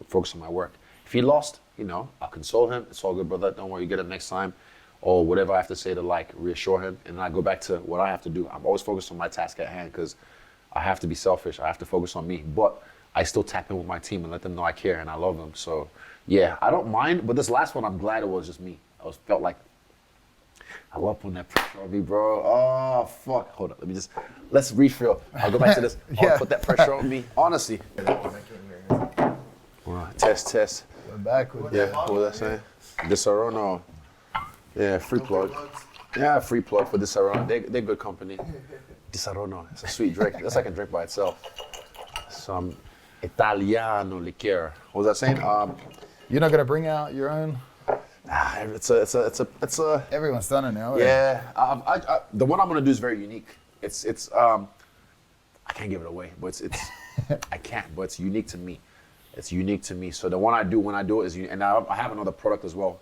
focus on my work. If he lost, you know, I'll console him. It's all good, brother. Don't worry, you get it next time, or whatever I have to say to like reassure him, and then I go back to what I have to do. I'm always focused on my task at hand because I have to be selfish. I have to focus on me, but I still tap in with my team and let them know I care and I love them. So yeah, I don't mind, but this last one, I'm glad it was just me. Felt like, I love putting that pressure on me, bro. Oh, fuck. Hold on, let's refill. I'll go back to this. Yeah. Put that pressure on me. Honestly. Test. We're back with Yeah, what was I saying? Disaronno. Yeah, free plug. Yeah, free plug for Disaronno. They're good company. Disaronno, it's a sweet drink. That's like a drink by itself. Some Italiano liqueur. What was I saying? You're not gonna bring out your own? It's a. Everyone's done it now. Yeah, the one I'm gonna do is very unique. I can't give it away, but it's I can't, but it's unique to me. It's unique to me. So the one I do when I do it is, and I have another product as well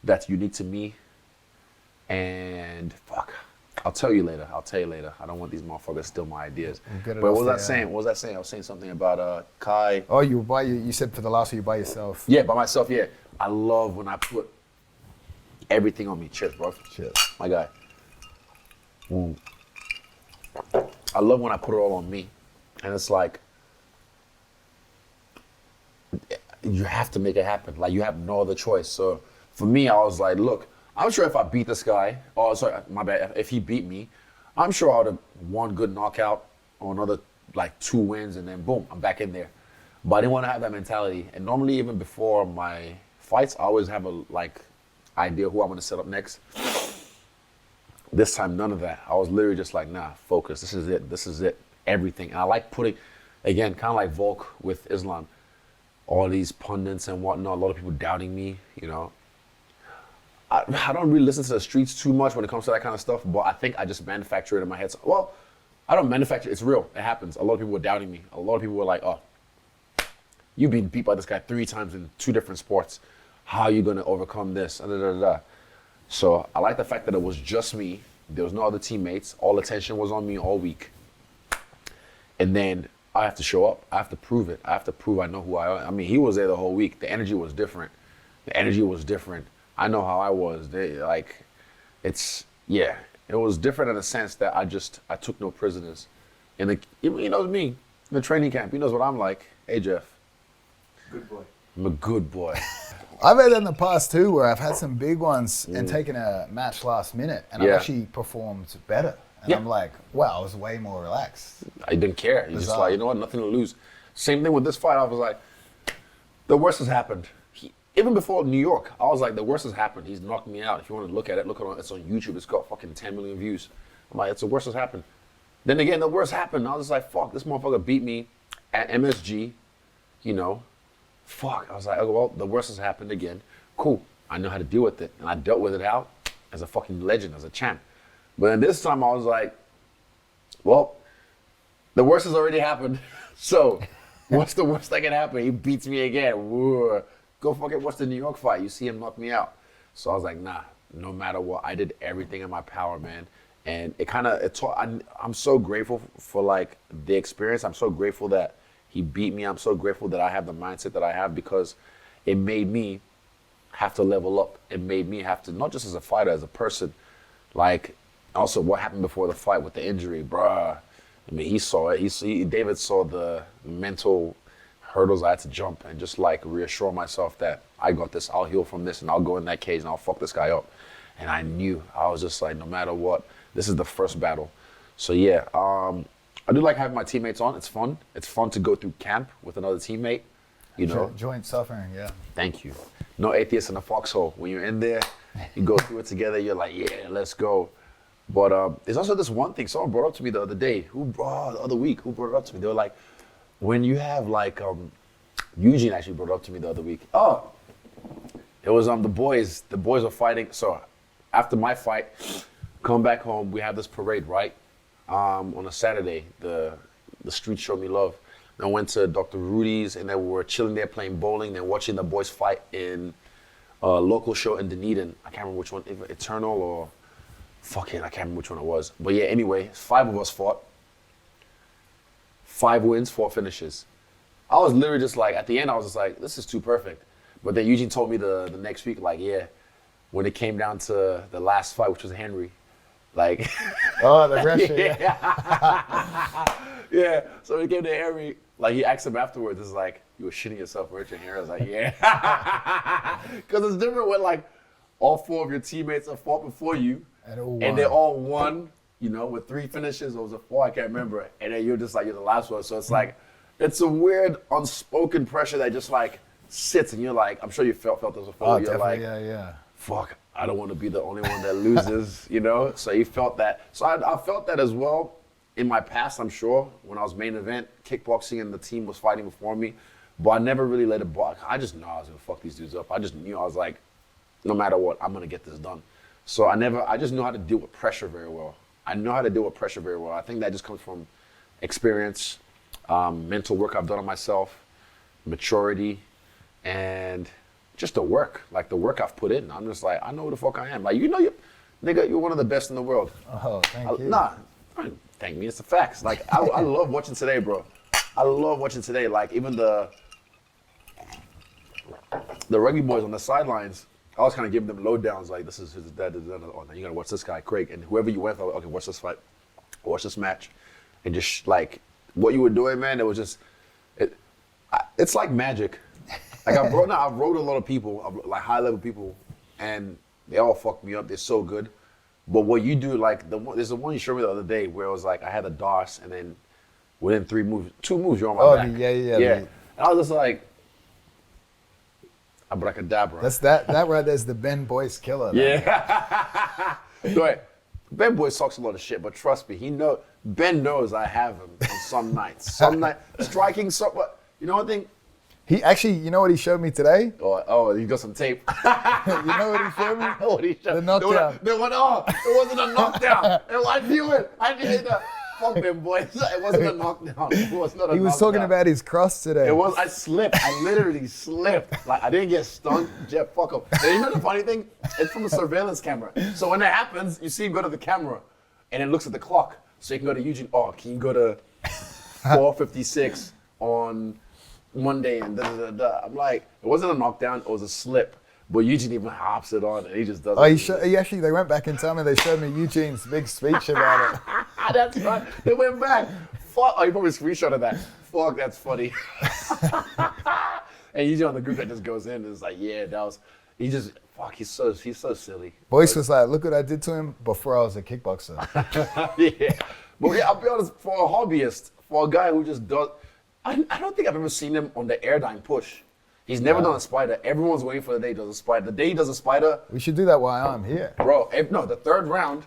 that's unique to me. And fuck, I'll tell you later. I don't want these motherfuckers to steal my ideas. But what was I saying? I was saying something about Kai. Oh, you said for the last one you by yourself. Yeah, by myself. Yeah, I love when I put everything on me. Cheers, bro. Cheers, my guy. Ooh. I love when I put it all on me, and it's like you have to make it happen. Like you have no other choice. So for me, I was like, look, I'm sure if I beat this guy, my bad, if he beat me, I'm sure I would have one good knockout or another like 2 wins, and then boom, I'm back in there. But I didn't want to have that mentality. And normally, even before my fights, I always have a idea who I'm going to set up next. This time, none of that. I was literally just like, nah, focus. This is it. Everything. And I like putting, again, kind of like Volk with Islam, all these pundits and whatnot, a lot of people doubting me, you know. I don't really listen to the streets too much when it comes to that kind of stuff, but I think I just manufacture it in my head. So, well, I don't manufacture it. It's real. It happens. A lot of people were doubting me. A lot of people were like, oh, you've been beat by this guy 3 times in 2 different sports. How are you going to overcome this? Da, da, da, da. So I like the fact that it was just me. There was no other teammates. All attention was on me all week. And then I have to show up. I have to prove it. I have to prove I know who I am. I mean, he was there the whole week. The energy was different. I know how I was. It was different in the sense that I took no prisoners. And he knows me, in the training camp. He knows what I'm like. Hey, Jeff. Good boy. I'm a good boy. I've had that in the past too, where I've had some big ones and taken a match last minute, and I've actually performed better. And I'm like, wow, I was way more relaxed. I didn't care. You're just like, you know what, nothing to lose. Same thing with this fight. I was like, the worst has happened. Even before New York, I was like, the worst has happened. He's knocked me out. If you want to look at it, it's on YouTube. It's got fucking 10 million views. I'm like, it's the worst has happened. Then again, the worst happened. I was just like, fuck, this motherfucker beat me at MSG, you know. Fuck. I was like, oh, well, the worst has happened again. Cool. I know how to deal with it. And I dealt with it out as a fucking legend, as a champ. But then this time I was like, well, the worst has already happened. So what's the worst that can happen? He beats me again. Whoa. Go fucking watch the New York fight. You see him knock me out. So I was like, nah, no matter what. I did everything in my power, man. And I'm so grateful for like the experience. I'm so grateful that he beat me. I'm so grateful that I have the mindset that I have, because it made me have to level up. It made me have to, not just as a fighter, as a person. Like, also what happened before the fight with the injury, bruh. I mean, he saw it. David saw the mental hurdles I had to jump, and just like reassure myself that I got this, I'll heal from this, and I'll go in that cage and I'll fuck this guy up. And I was just like, no matter what, this is the first battle. So yeah, I do like having my teammates on. It's fun. It's fun to go through camp with another teammate, you know. Joint suffering, yeah. Thank you. No atheists in the foxhole. When you're in there, you go through it together, you're like, yeah, let's go. But there's also this one thing someone brought up to me the other day, who brought it up to me? They were like, when you have like, Eugene actually brought it up to me the other week. Oh, it was the boys were fighting. So after my fight, come back home, we have this parade, right? On a Saturday, the street showed me love. And I went to Dr. Rudy's, and then we were chilling there playing bowling, then watching the boys fight in a local show in Dunedin. I can't remember which one, Eternal or, fuck it, I can't remember which one it was. But yeah, anyway, 5 of us fought. 5 wins, 4 finishes. I was literally just like, at the end, I was just like, this is too perfect. But then Eugene told me the next week, like, yeah, when it came down to the last fight, which was Henry, like. Oh, the Russia, yeah. Yeah, so when it came to Henry, like, he asked him afterwards, it's like, you were shitting yourself, weren't you? And I was like, yeah. Because it's different when, like, all 4 of your teammates have fought before you, and they all won, you know, with 3 finishes, or was it 4, I can't remember. And then you're just like, you're the last one. So it's like, it's a weird unspoken pressure that just like sits, and you're like, I'm sure you felt this before. Oh, you're like, yeah. Fuck, I don't want to be the only one that loses, you know? So you felt that. So I felt that as well in my past, I'm sure, when I was main event, kickboxing, and the team was fighting before me. But I never really let it block. I just knew I was going to fuck these dudes up. I just knew, I was like, no matter what, I'm going to get this done. So I just knew how to deal with pressure very well. I think that just comes from experience, mental work I've done on myself, maturity, and just the work I've put in. I'm just like, I know who the fuck I am. Like, you know, nigga, you're one of the best in the world. Oh, thank you. Nah, don't thank me, it's the facts. Like, I love watching today, bro. I love watching today. Like, even the rugby boys on the sidelines, I was kind of giving them lowdowns, like, this is his dad, oh, now you gotta watch this guy, Craig, and whoever you went, I was like, okay, watch this fight, watch this match, and just like what you were doing, man, it was just, it's like magic. Like, I've rode a lot of people, like high-level people, and they all fucked me up. They're so good. But what you do, like, there's the one you showed me the other day where it was like, I had a DOS, and then within 2 moves, you're on my back. Yeah. And I was just like, abracadabra. That's that right there's the Ben Boyce killer. Yeah. Right. Ben Boyce talks a lot of shit, but trust me, Ben knows I have him on some nights. Striking, but you know one thing? He actually, you know what he showed me today? Oh, he got some tape. You know what he showed me? What he showed? The knockdown. It wasn't a knockdown. I knew it. Fuck Ben Boyce. It wasn't a knockdown. It was not a knockdown. He was talking about his cross today. I slipped. I literally slipped. Like, I didn't get stunned. Jeff, fuck him. And you know the funny thing? It's from a surveillance camera. So when that happens, you see him go to the camera, and it looks at the clock. So you can go to Eugene, can you go to 4:56 on Monday, and da-da-da-da. I'm like, it wasn't a knockdown, it was a slip. But Eugene even hops it on, and he just does it. They went back in time and they showed me Eugene's big speech about it. That's right. They went back. Fuck. Oh, you probably screenshotted that. Fuck, that's funny. And Eugene on the group that just goes in and is like, yeah, he's so silly. Boyce was like, look what I did to him before I was a kickboxer. Yeah. But yeah, I'll be honest, for a hobbyist, for a guy who just does, I don't think I've ever seen him on the airdyne push. He's never done a spider. Everyone's waiting for the day he does a spider. The day he does a spider. We should do that while I'm here. Bro, the 3rd round,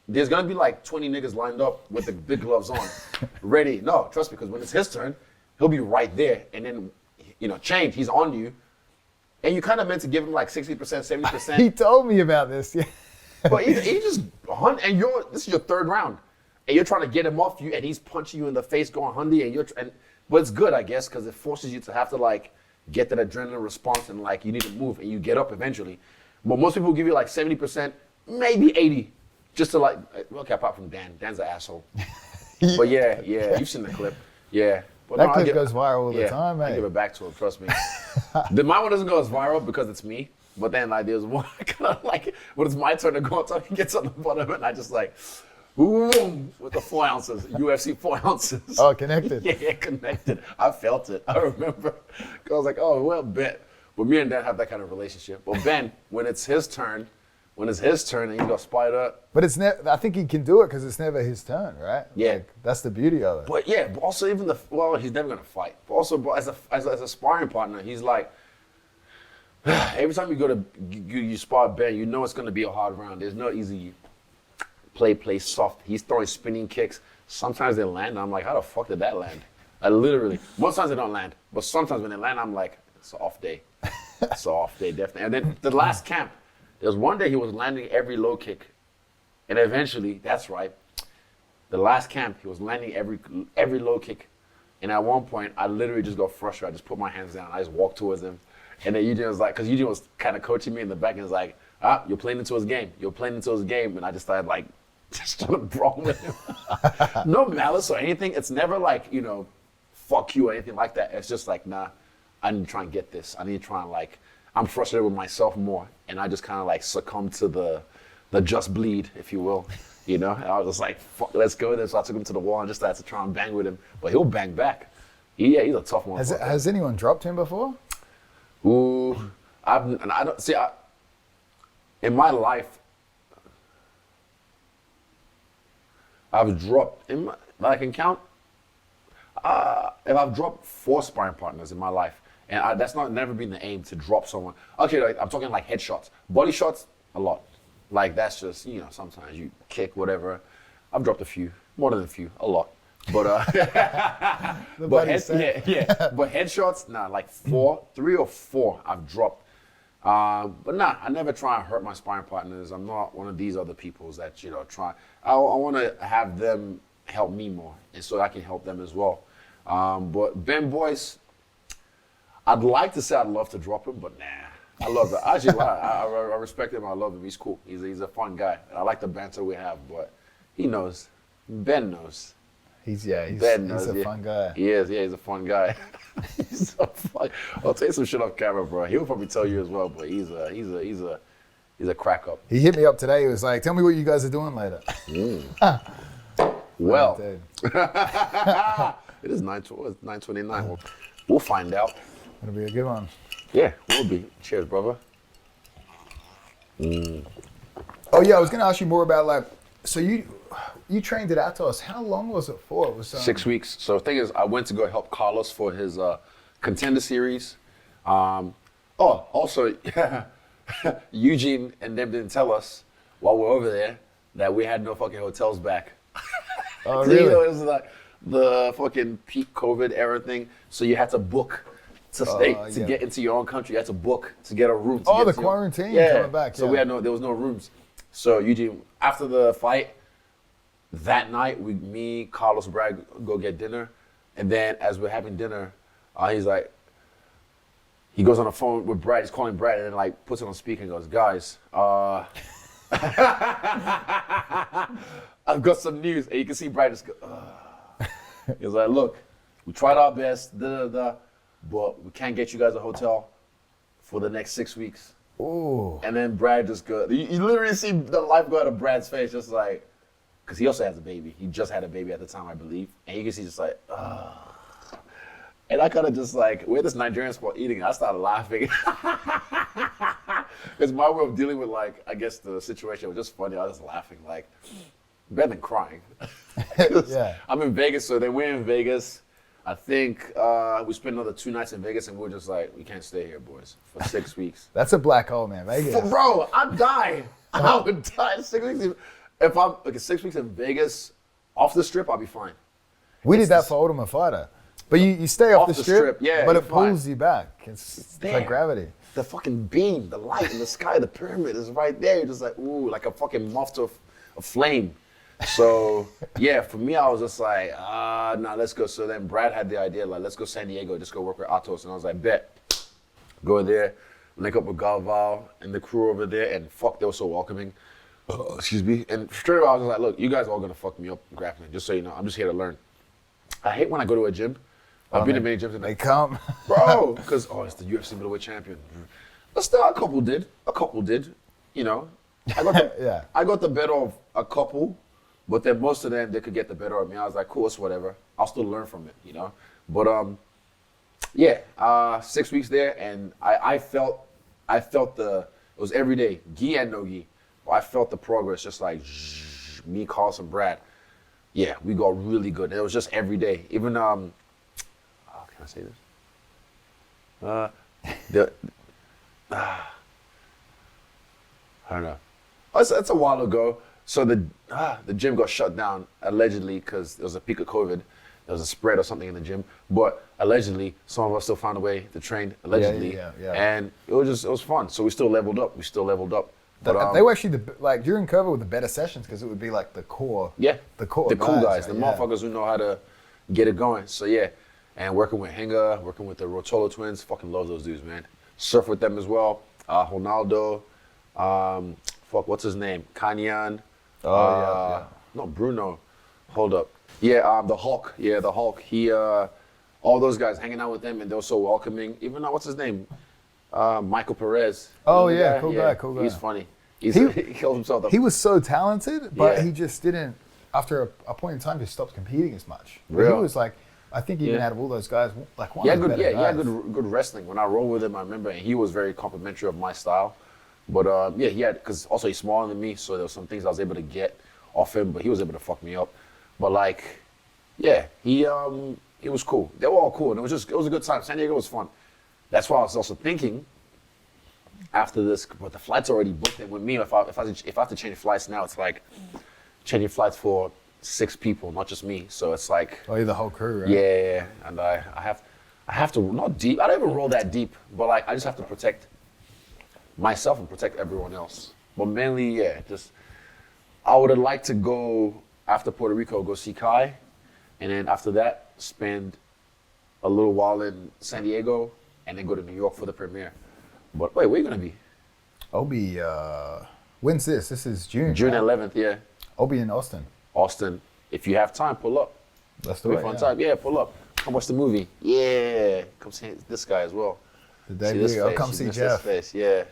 there's going to be like 20 niggas lined up with the big gloves on, ready. No, trust me, because when it's his turn, he'll be right there. And then, change, he's on you. And you kind of meant to give him like 60%, 70%. He told me about this, yeah. But he just, and this is your 3rd round. And you're trying to get him off you, and he's punching you in the face going hundy, but it's good, I guess, because it forces you to have to like get that adrenaline response, and like you need to move, and you get up eventually. But most people give you like 70%, maybe 80, just to like, okay, apart from Dan. Dan's an asshole. But yeah, you've seen the clip. Yeah. But that clip goes viral all the time, I mate. give it back to him, trust me. My one doesn't go as viral because it's me. But then like there's one kind of like, when it's my turn to go on top, he gets on the bottom and I just like, boom, with the 4 ounces, UFC 4 ounces. Oh, connected. Yeah, connected. I felt it. I remember. I was like, oh, well, Ben. But me and Dan have that kind of relationship. But Ben, when it's his turn and he got spied up. But it's I think he can do it because it's never his turn, right? Yeah. Like, that's the beauty of it. But yeah, but also even he's never going to fight. But also as a sparring partner, he's like, every time you go to, you spar Ben, you know it's going to be a hard round. There's no easy play soft. He's throwing spinning kicks. Sometimes they land. I'm like, how the fuck did that land? I literally, most times they don't land. But sometimes when they land, I'm like, it's an off day. It's an off day, definitely. And then the last camp, there was one day he was landing every low kick. And eventually, that's right, the last camp, he was landing every low kick. And at one point, I literally just got frustrated. I just put my hands down. I just walked towards him. And then Eugene was like, because Eugene was kind of coaching me in the back and was like, you're playing into his game. You're playing into his game. And I just started like, just trying to brawl with him. No malice or anything. It's never like, fuck you or anything like that. It's just like, nah, I need to try and get this. I need to try and like, I'm frustrated with myself more. And I just kind of like succumb to the just bleed, if you will. And I was just like, fuck, let's go with this. So I took him to the wall and just started to try and bang with him. But he'll bang back. He's a tough one. Has anyone dropped him before? Ooh, in my life, I've dropped, I can count, if I've dropped 4 sparring partners in my life, and that's never been the aim to drop someone. Okay, like, I'm talking like headshots. Body shots, a lot. Like that's just, sometimes you kick, whatever. I've dropped a few, more than a few, a lot. But but headshots, nah, like 3 or 4 I've dropped. But nah, I never try and hurt my sparring partners. I'm not one of these other peoples that try. I want to have them help me more, and so I can help them as well. But Ben Boyce, I'd like to say I'd love to drop him, but nah. I love it. Actually, I respect him. I love him. He's cool. He's a fun guy. I like the banter we have, but he knows. Ben knows. He's a fun guy. He is. Yeah, he's a fun guy. He's so fun. I'll tell you some shit off camera, bro. He'll probably tell you as well, but he's a crack up. He hit me up today. He was like, "Tell me what you guys are doing later." Well, it is 9:29. We'll find out. It'll be a good one. Yeah, we'll be. Cheers, brother. Oh yeah, I was gonna ask you more about like, so you trained at Atos. How long was it for? It was 6 weeks. So the thing is, I went to go help Carlos for his contender series. Also, Eugene and them didn't tell us while we're over there that we had no fucking hotels back. Oh really? It was like the fucking peak COVID era thing. So you had to book to stay to get into your own country. You had to book to get a room. The quarantine coming back. So there was no rooms. So Eugene, after the fight, that night, me, Carlos, Brad go get dinner, and then as we're having dinner, he's like, he goes on the phone with Brad. He's calling Brad, and then like puts it on speaker and goes, "Guys, I've got some news." And you can see Brad just go, He's like, "Look, we tried our best, but we can't get you guys a hotel for the next 6 weeks." Ooh. And then Brad just goes, you literally see the life go out of Brad's face, just like, because he also has a baby. He just had a baby at the time, I believe. And you can see just like, And I kind of just like, we're at this Nigerian spot eating, and I started laughing. It's my way of dealing with like, I guess the situation was just funny. I was just laughing, like, better than crying. Yeah. I'm in Vegas, so then we're in Vegas. I think we spent another 2 nights in Vegas, and we were just like, we can't stay here, boys, for 6 weeks. That's a black hole, man. Vegas. Bro, I'd die. I would die. 6 weeks. If I'm 6 weeks in Vegas, off the strip, I'll be fine. We did that for Ultimate Fighter. But you stay off the strip, yeah, but it pulls you back. It's like gravity. The fucking beam, the light in the sky, the pyramid is right there. You're just like, ooh, like a fucking moth to a flame. So, yeah, for me, I was just like, nah, let's go. So then Brad had the idea, like, let's go San Diego, just go work with Atos. And I was like, bet. Go there, link up with Galval and the crew over there, and fuck, they were so welcoming. excuse me. And straight away I was like, look, you guys are all gonna fuck me up grappling. Just so you know, I'm just here to learn. I hate when I go to a gym. I've been in many gyms and they come, bro, because it's the UFC Middleweight Champion. But still, a couple did. You know, I got the I got the better of a couple, but then most of them they could get the better of me. I was like, cool, it's whatever. I'll still learn from it, you know. But 6 weeks there, and I felt it was every day, gi and no gi. I felt the progress, just like me, Carlson, Brad. Yeah, we got really good. It was just every day. Even can I say this? I don't know. That's a while ago. So the gym got shut down allegedly because there was a peak of COVID. There was a spread or something in the gym, but allegedly some of us still found a way to train. Allegedly, and it was fun. So we still leveled up. But, they were actually during COVID with the better sessions because it would be like the core. Yeah, the cool guys, right? The motherfuckers who know how to get it going. So yeah, and working with Henga, working with the Rotolo twins, fucking love those dudes, man. Surf with them as well. Ronaldo, what's his name? Kanyan. No, Bruno. Hold up. Yeah, the Hulk. Yeah, the Hulk. He, all those guys hanging out with them, and they were so welcoming. Even what's his name? Michael Perez. Oh yeah, cool guy. He's funny. He killed himself up. He was so talented, but he just didn't. After a point in time, just stopped competing as much. But he was like, I think even out of all those guys, like one of the better guys. He had good wrestling. When I rolled with him, I remember, and he was very complimentary of my style. But he had, because also he's smaller than me, so there were some things I was able to get off him, but he was able to fuck me up. But he was cool. They were all cool, and it was a good time. San Diego was fun. That's why I was also thinking after this, but the flight's already booked. And with me, if I have to change flights now, it's like changing flights for 6 people, not just me. So it's like you're the whole crew, right? Yeah, and I have to not deep. I don't even roll that deep, but I just have to protect myself and protect everyone else. But mainly, I would have liked to go after Puerto Rico, go see Kai, and then after that spend a little while in San Diego, and then go to New York for the premiere. But wait, where are you gonna be? I'll be. When's this? This is June. June 11th, yeah. I'll be in Austin. Austin. If you have time, pull up. Let's do it. Fun time. Yeah, pull up. Come watch the movie. Yeah. Come see this guy as well. The debut. I'll come see Jeff. This face. Yeah.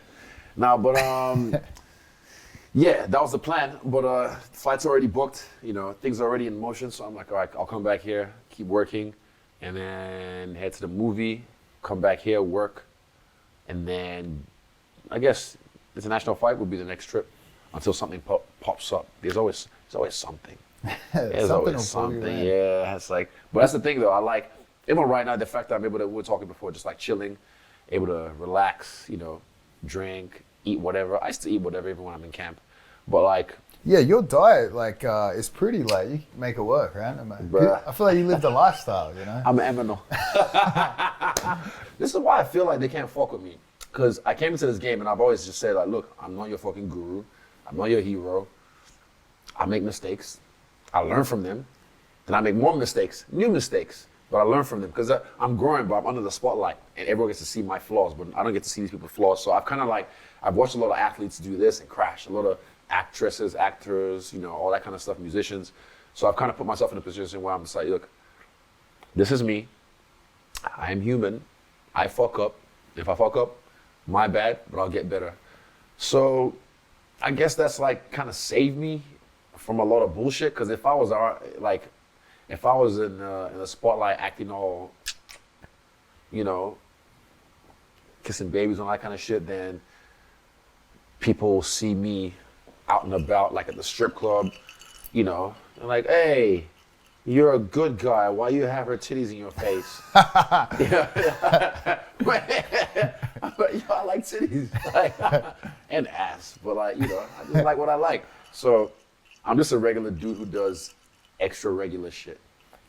Now, but yeah, that was the plan. But flight's already booked. You know, things are already in motion. So I'm like, all right, I'll come back here, keep working, and then head to the movie. Come back here, work, and then I guess international fight would be the next trip until something pops up. There's always something. There's always something. Yeah, it's like, but that's the thing though. I like, even right now, the fact that I'm able to, we were talking before, just like chilling, able to relax, you know, drink, eat whatever. I used to eat whatever even when I'm in camp, but yeah, your diet is pretty you make it work, right? I feel like you live the lifestyle, you know? I'm an MMO. This is why I feel like they can't fuck with me. Because I came into this game and I've always just said, look, I'm not your fucking guru. I'm not your hero. I make mistakes. I learn from them. Then I make more mistakes, new mistakes. But I learn from them because I'm growing, but I'm under the spotlight. And everyone gets to see my flaws, but I don't get to see these people's flaws. So I've kind of I've watched a lot of athletes do this and crash. A lot of actresses, actors, you know, all that kind of stuff, musicians. So I've kind of put myself in a position where I'm just like, look, this is me. I am human. I fuck up. If I fuck up, my bad, but I'll get better. So I guess that's kind of saved me from a lot of bullshit. Because if I was in the spotlight acting all, you know, kissing babies and all that kind of shit, then people see me out and about, at the strip club, you know, and hey, you're a good guy. Why you have her titties in your face? I like titties, and ass, but you know, I just like what I like. So I'm just a regular dude who does extra regular shit.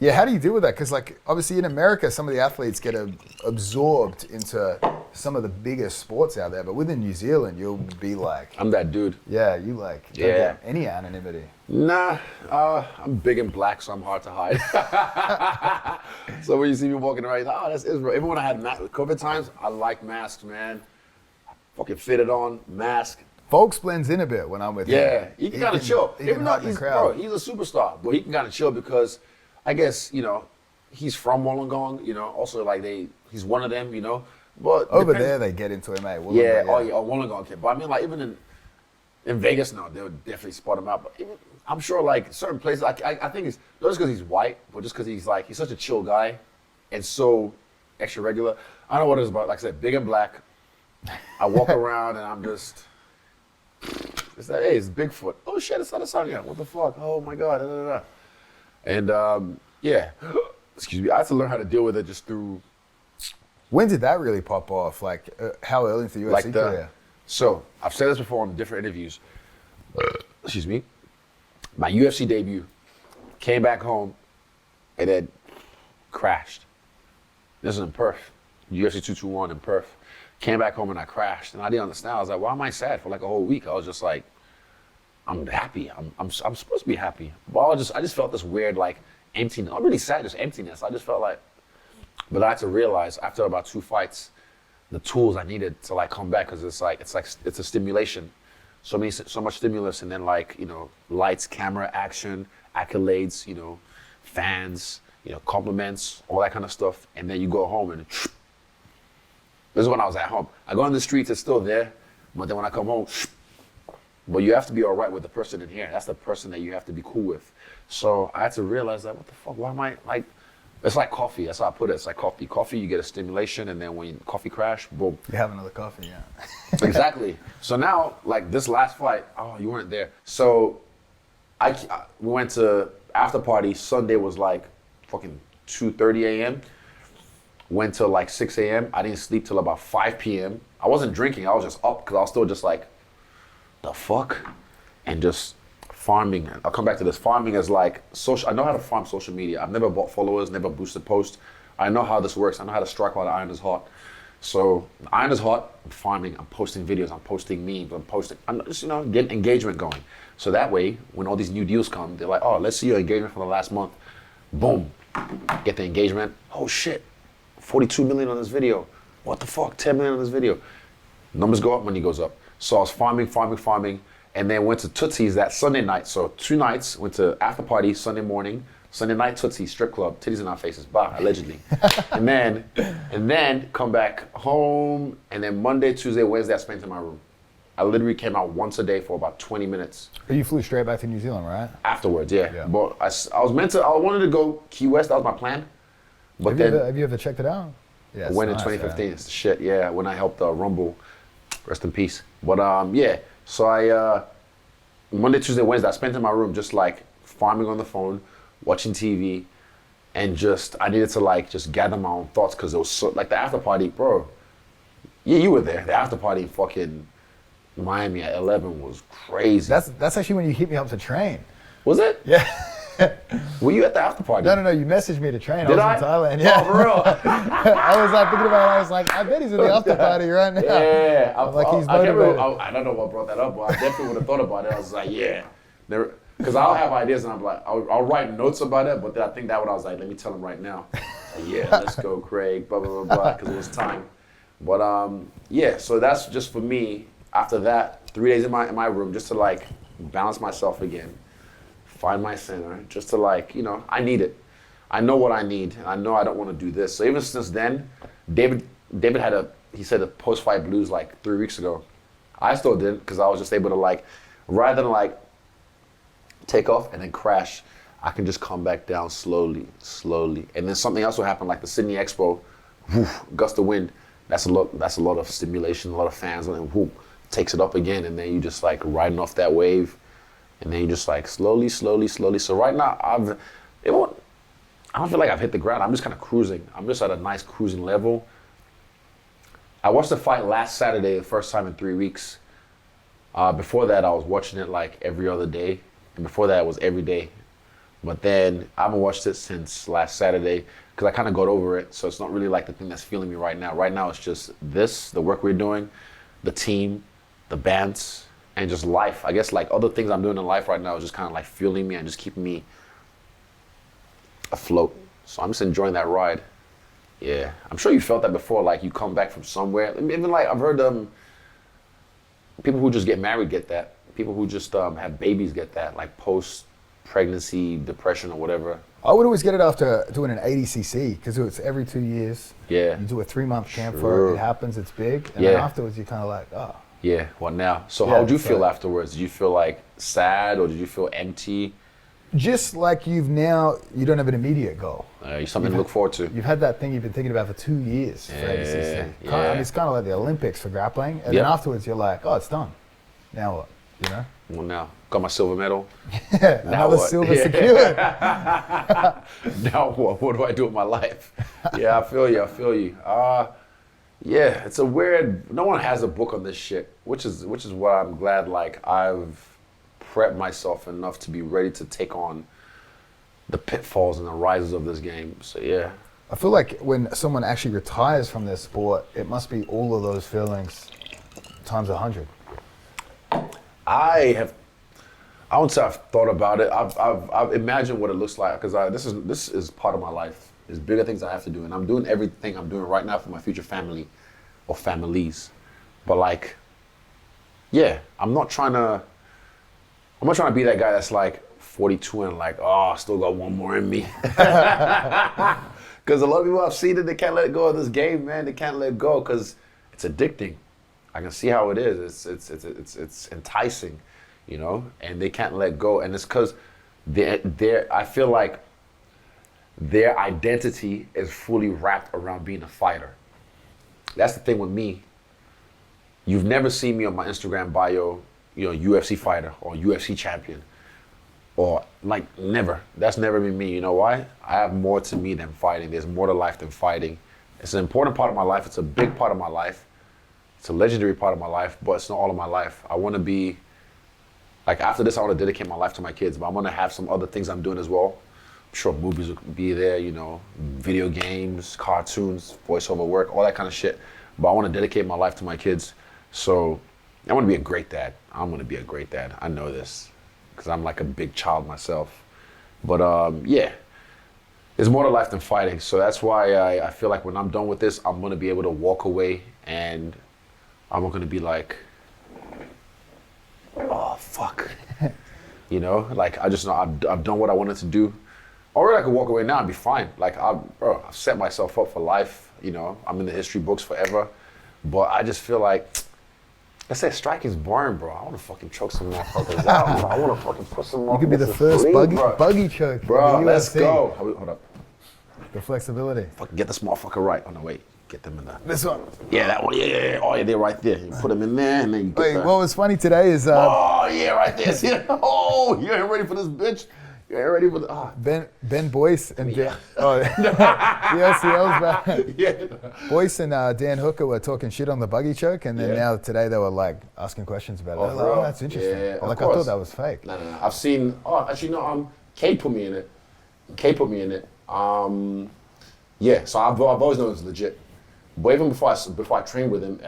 Yeah, how do you deal with that? Because obviously in America, some of the athletes get absorbed into some of the biggest sports out there, but within New Zealand, you'll be I'm that dude. Yeah, you don't get any anonymity. Nah, I'm big and black, so I'm hard to hide. So when you see me walking around, you're like, that's Israel. Even when I had COVID times, I like masks, man. Fucking fitted on, mask, Volk blends in a bit when I'm with him. Yeah, he can kind of chill. He can Even though hug the crowd. he's a superstar, but he can kind of chill because I guess, he's from Wollongong, also like he's one of them, But Over there, they get into MMA. Wollongong kid. But I mean, like even in Vegas now, they would definitely spot him out. But even, I'm sure like certain places, I think it's not just because he's white, but just because he's such a chill guy and so extra regular. I don't know what it is about. Like I said, big and black. I walk around and I'm just. It's like, hey, it's Bigfoot. Oh shit, it's Adesanya. What the fuck? Oh my god. Da, da, da. And yeah, excuse me. I had to learn how to deal with it just through. When did that really pop off? Like, how early into the UFC career? So I've said this before on different interviews. Excuse me. My UFC debut, came back home, and then crashed. This is in Perth, UFC 221 in Perth. Came back home and I crashed, and I didn't understand. I was like, why am I sad for like a whole week? I was just like, I'm happy. I'm supposed to be happy, but I just felt this weird like emptiness. Not really sad, just emptiness. I just felt like, but I had to realize after about 2 fights, the tools I needed to like come back because it's a stimulation, so much stimulus, and then like lights, camera, action, accolades, fans, compliments, all that kind of stuff, and then you go home and. This is when I was at home. I go on the streets, it's still there, but then when I come home, but you have to be all right with the person in here. That's the person that you have to be cool with. So I had to realize that, what the fuck, why am I like, it's like coffee, that's how I put it. It's like coffee. Coffee, you get a stimulation, and then when coffee crash, boom. You have another coffee, yeah. Exactly. So now, like this last fight, oh, you weren't there. So we went to after party. Sunday was like fucking 2:30 a.m. Went till like 6 a.m. I didn't sleep till about 5 p.m. I wasn't drinking, I was just up because I was still just like, the fuck? And just farming. I'll come back to this. Farming is like, I know how to farm social media. I've never bought followers, never boosted posts. I know how this works. I know how to strike while the iron is hot. So the iron is hot, I'm farming, I'm posting videos, I'm posting memes, I'm just, getting engagement going. So that way, when all these new deals come, they're like, oh, let's see your engagement for the last month. Boom, get the engagement. Oh shit. 42 million on this video. What the fuck? 10 million on this video. Numbers go up, money goes up. So I was farming, and then went to Tootsie's that Sunday night. So 2 nights, went to after party Sunday morning, Sunday night Tootsie's strip club, titties in our faces, allegedly. and then come back home, and then Monday, Tuesday, Wednesday, I spent in my room. I literally came out once a day for about 20 minutes. You flew straight back to New Zealand, right? Afterwards, yeah. But I wanted to go Key West, that was my plan. But have you ever checked it out? Yeah, I went in 2015. Yeah. It's the shit, yeah. When I helped Rumble, rest in peace. But yeah, so I Monday, Tuesday, Wednesday, I spent in my room just like farming on the phone, watching TV, and just I needed to like just gather my own thoughts because it was so like the after party, bro. Yeah, you were there. The after party in fucking Miami at 11 was crazy. That's actually when you hit me up to train. Was it? Yeah. Were you at the after party? No. You messaged me to train. Did I was in Thailand. Yeah. Oh, for real? I was like thinking about it. I was like, I bet he's in the after party right now. Yeah. I'm like, he's motivated. I don't know what brought that up, but I definitely would have thought about it. I was like, yeah. Because I'll have ideas and I'm like, I'll write notes about it, but then I think that one I was like, let me tell him right now. Like, yeah, let's go, Craig, blah, blah, blah, blah, because it was time. But yeah, so that's just for me. After that, 3 days in my room just to like balance myself again. Find my center, just to like, I need it. I know what I need, and I know I don't want to do this. So even since then, David he said a post-fight blues like 3 weeks ago. I still didn't, because I was just able to like, rather than like take off and then crash, I can just come back down slowly. And then something else will happen, like the Sydney Expo, woof, gust of wind. That's a lot of stimulation, a lot of fans, and then whoop, takes it up again, and then you just like riding off that wave. And then you just like slowly. So right now, I don't feel like I've hit the ground. I'm just kind of cruising. I'm just at a nice cruising level. I watched the fight last Saturday, the first time in 3 weeks. Before that, I was watching it like every other day. And before that, it was every day. But then I haven't watched it since last Saturday because I kind of got over it. So it's not really like the thing that's feeling me right now. Right now, it's just the work we're doing, the team, the bands, and just life. I guess like other things I'm doing in life right now is just kind of like fueling me and just keeping me afloat. So I'm just enjoying that ride. Yeah, I'm sure you felt that before. Like you come back from somewhere. Even like I've heard people who just get married get that. People who just have babies get that, like post-pregnancy depression or whatever. I would always get it after doing an 80cc because it's every 2 years. Yeah. You do a 3-month camp for it. It happens. It's big. And then afterwards, you're kind of like, oh. Yeah. What now? So how did you feel afterwards? Did you feel like sad or did you feel empty? Just like you don't have an immediate goal. Something to look forward to. You've had that thing you've been thinking about for 2 years for 80cc. I mean, it's kind of like the Olympics for grappling. And then afterwards, you're like, oh, it's done. Now what? You know? Well, now got my silver medal. Yeah, another silver secured. Now what? What do I do with my life? Yeah, I feel you. Yeah, it's a weird. No one has a book on this shit, which is what I'm glad. Like I've prepped myself enough to be ready to take on the pitfalls and the rises of this game. So yeah. I feel like when someone actually retires from their sport, it must be all of those feelings times 100. I won't say I've thought about it. I've imagined what it looks like because this is part of my life. There's bigger things I have to do, and I'm doing everything I'm doing right now for my future family or families. But like, yeah, I'm not trying to be that guy that's like 42 and like, oh, I still got one more in me. Because a lot of people I've seen it, they can't let go of this game, man. They can't let go because it's addicting. I can see how it is. It's enticing, you know, and they can't let go. And it's because I feel like their identity is fully wrapped around being a fighter. That's the thing with me. You've never seen me on my Instagram bio, you know, UFC fighter or UFC champion. Or like never. That's never been me. You know why? I have more to me than fighting. There's more to life than fighting. It's an important part of my life. It's a big part of my life. It's a legendary part of my life, but it's not all of my life. I want to be, like after this, I want to dedicate my life to my kids, but I'm going to have some other things I'm doing as well. I'm sure movies will be there, you know, video games, cartoons, voiceover work, all that kind of shit. But I want to dedicate my life to my kids. So I want to be a great dad. I'm going to be a great dad. I know this because I'm like a big child myself. But yeah, there's more to life than fighting. So that's why I feel like when I'm done with this, I'm going to be able to walk away and I'm not going to be like, oh, fuck. You know, like I just know I've done what I wanted to do. Or I could walk away now and be fine. Like, I've set myself up for life. You know, I'm in the history books forever. But I just feel like, I said striking's boring, bro. I want to fucking choke some motherfuckers out, bro. I want to fucking put some motherfuckers. You could be the first buggy choke. Bro, let's go. Hold up. The flexibility. Fucking get this motherfucker right. Oh, no, wait. Get them in there. This one? Yeah, that one. Yeah. Oh, yeah, they're right there. You put them in there and then you get Wait, what was funny today is... oh, yeah, right there. See that? Oh, you ain't ready for this, bitch. You ain't ready for the... Ben Boyce and Dan... Oh, the LCL's back. Yeah. Boyce and Dan Hooker were talking shit on the buggy choke, and then now today they were like asking questions about it. I was like, oh, that's interesting. Yeah, like, I thought that was fake. No. I've seen... Oh, actually, no, Kay put me in it. Yeah, so I've always known it was legit. But even before I trained with him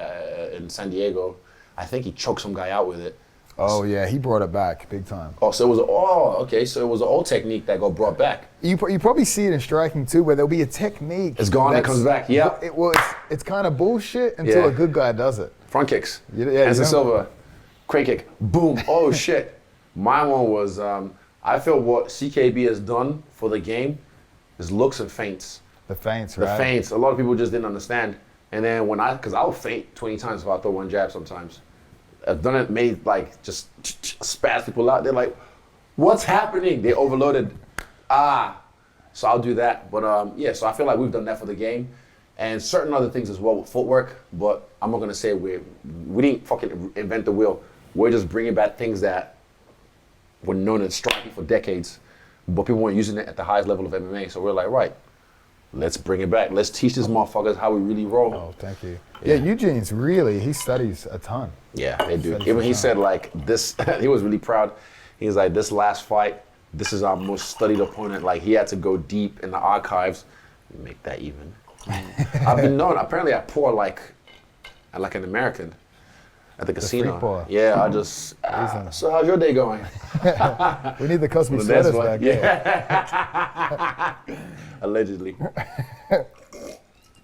in San Diego, I think he choked some guy out with it. Oh yeah, he brought it back big time. Oh, so it was so it was an old technique that got brought back. You probably see it in striking too, where there'll be a technique. It's gone, it comes back. Yeah. It's kind of bullshit until a good guy does it. Front kicks. Anderson Silva, crane kick, boom. Oh shit. My one was I feel what CKB has done for the game is looks and feints. The feints, right? The feints. A lot of people just didn't understand. And then because I'll feint 20 times if I throw one jab sometimes. I've done it, made like just spaz people out. They're like, what's happening? They overloaded. So I'll do that. But yeah, so I feel like we've done that for the game. And certain other things as well with footwork. But I'm not going to say we didn't fucking invent the wheel. We're just bringing back things that were known in striking for decades. But people weren't using it at the highest level of MMA. So we're like, right. Let's bring it back. Let's teach these motherfuckers how we really roll. Oh, thank you. Yeah, Eugene's he studies a ton. Yeah, they do. Even he said like this, he was really proud. He was like, this last fight, this is our most studied opponent. Like he had to go deep in the archives. Make that even. I've been known, apparently I pour like an American at the casino. Pour. Yeah, I just, so how's your day going? We need the Cosby sweaters back. Yeah. Allegedly.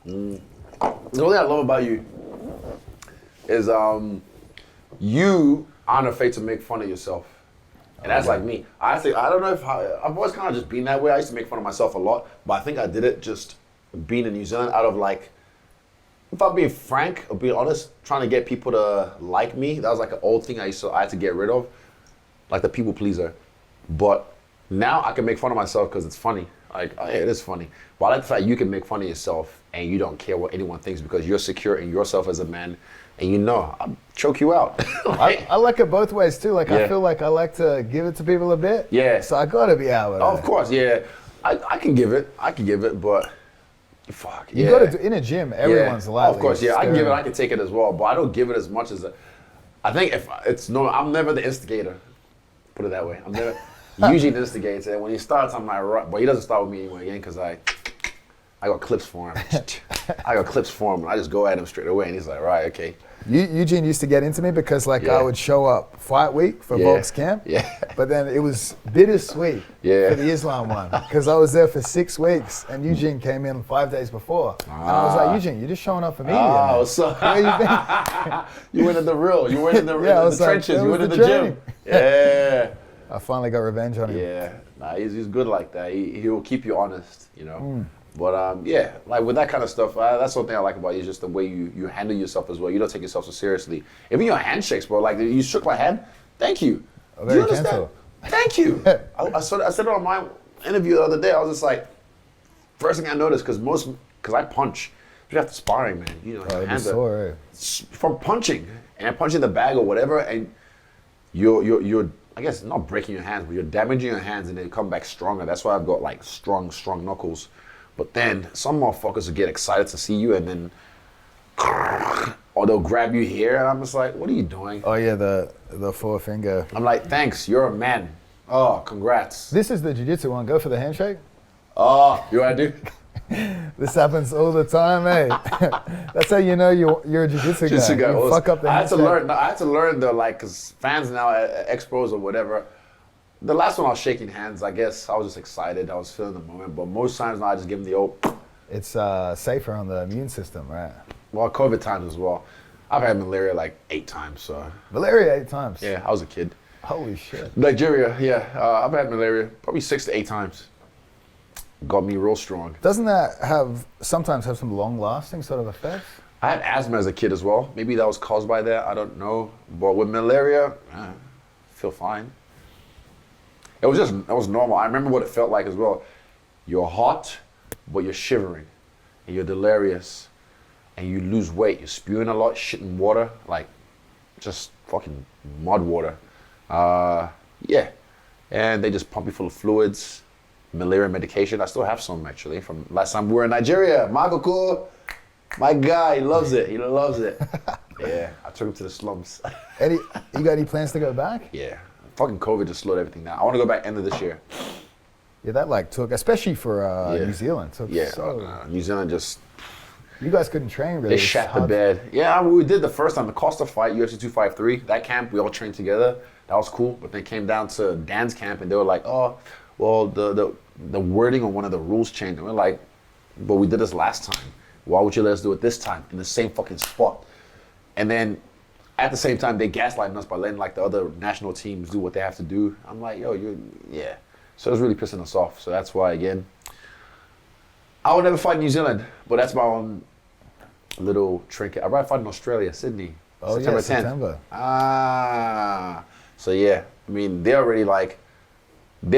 The only thing I love about you is you aren't afraid to make fun of yourself. And that's like me. I don't know if I've always kind of just been that way. I used to make fun of myself a lot, but I think I did it just being in New Zealand out of like, if I'm being frank or being honest, trying to get people to like me. That was like an old thing I had to get rid of, like the people pleaser. But now I can make fun of myself because it's funny. Like, oh, yeah, it is funny. But I like the fact you can make fun of yourself and you don't care what anyone thinks because you're secure in yourself as a man. And you know, I'll choke you out. I like it both ways too. Like, I feel like I like to give it to people a bit. Yeah. So I gotta be out with it. Of course, yeah. I can give it, but fuck, you gotta do, in a gym, everyone's allowed. Of course, yeah. I can give it, I can take it as well, but I don't give it as much as I think if it's no, I'm never the instigator. Put it that way. I'm never. Eugene instigates it. When he starts, I'm like, right, but he doesn't start with me anyway again because I got clips for him. I got clips for him, and I just go at him straight away, and he's like, right, okay. Eugene used to get into me because like I would show up fight week for Volk's camp, but then it was bittersweet for the Islam one because I was there for 6 weeks and Eugene came in 5 days before. And I was like, Eugene, you're just showing up for me. Oh, so where you been? You went in the real. You went in the, the trenches. You went in the gym. Yeah. I finally got revenge on him. Yeah, nah, he's good like that. He will keep you honest, you know. But yeah, like with that kind of stuff, that's one thing I like about you is just the way you handle yourself as well. You don't take yourself so seriously. Even your handshakes, bro. Like you shook my hand. Thank you. Oh, do you understand? Gentle. Thank you. I said it on my interview the other day. I was just like, first thing I noticed because I punch. You have to sparring, man. You know, your hands are from punching and punching the bag or whatever, and you're I guess not breaking your hands, but you're damaging your hands and they come back stronger. That's why I've got like strong knuckles. But then some motherfuckers will get excited to see you and then, or they'll grab you here and I'm just like, what are you doing? Oh yeah, the forefinger. I'm like, thanks, you're a man. Oh, congrats. This is the jiu-jitsu one. Go for the handshake. Oh, you know what I do? This happens all the time, eh? That's how you know you're a jiu-jitsu guy. You fuck up the handshake. I had to learn the like, cause fans now at expos or whatever. The last one I was shaking hands. I guess I was just excited. I was feeling the moment. But most times now I just give them the old. It's safer on the immune system, right? Well, COVID times as well. I've had malaria like 8 times. So. Malaria 8 times. Yeah, I was a kid. Holy shit. Nigeria, yeah. I've had malaria probably 6 to 8 times. Got me real strong. Doesn't that sometimes have some long-lasting sort of effects? I had asthma as a kid as well. Maybe that was caused by that. I don't know. But with malaria, I feel fine. It was normal. I remember what it felt like as well. You're hot, but you're shivering, and you're delirious, and you lose weight. You're spewing a lot, shitting water, like just fucking mud water. Yeah, and they just pump you full of fluids. Malaria medication. I still have some actually from last time we were in Nigeria. Magoku, my guy, he loves it. He loves it. Yeah, I took him to the slums. Eddie, you got any plans to go back? Yeah, fucking COVID just slowed everything down. I want to go back end of this year. Yeah, that like took, especially for New Zealand. New Zealand just. You guys couldn't train really. They shat the bed. Yeah, we did the first time. The Costa fight, UFC 253. That camp, we all trained together. That was cool. But they came down to Dan's camp and they were like, oh. Well, the wording on one of the rules changed. And we're like, but we did this last time. Why would you let us do it this time in the same fucking spot? And then at the same time, they gaslighting us by letting like the other national teams do what they have to do. I'm like, yo, yeah. So it was really pissing us off. So that's why, again, I would never fight in New Zealand, but that's my own little trinket. I'd rather fight in Australia, Sydney, September 10th. September. So yeah, I mean, they've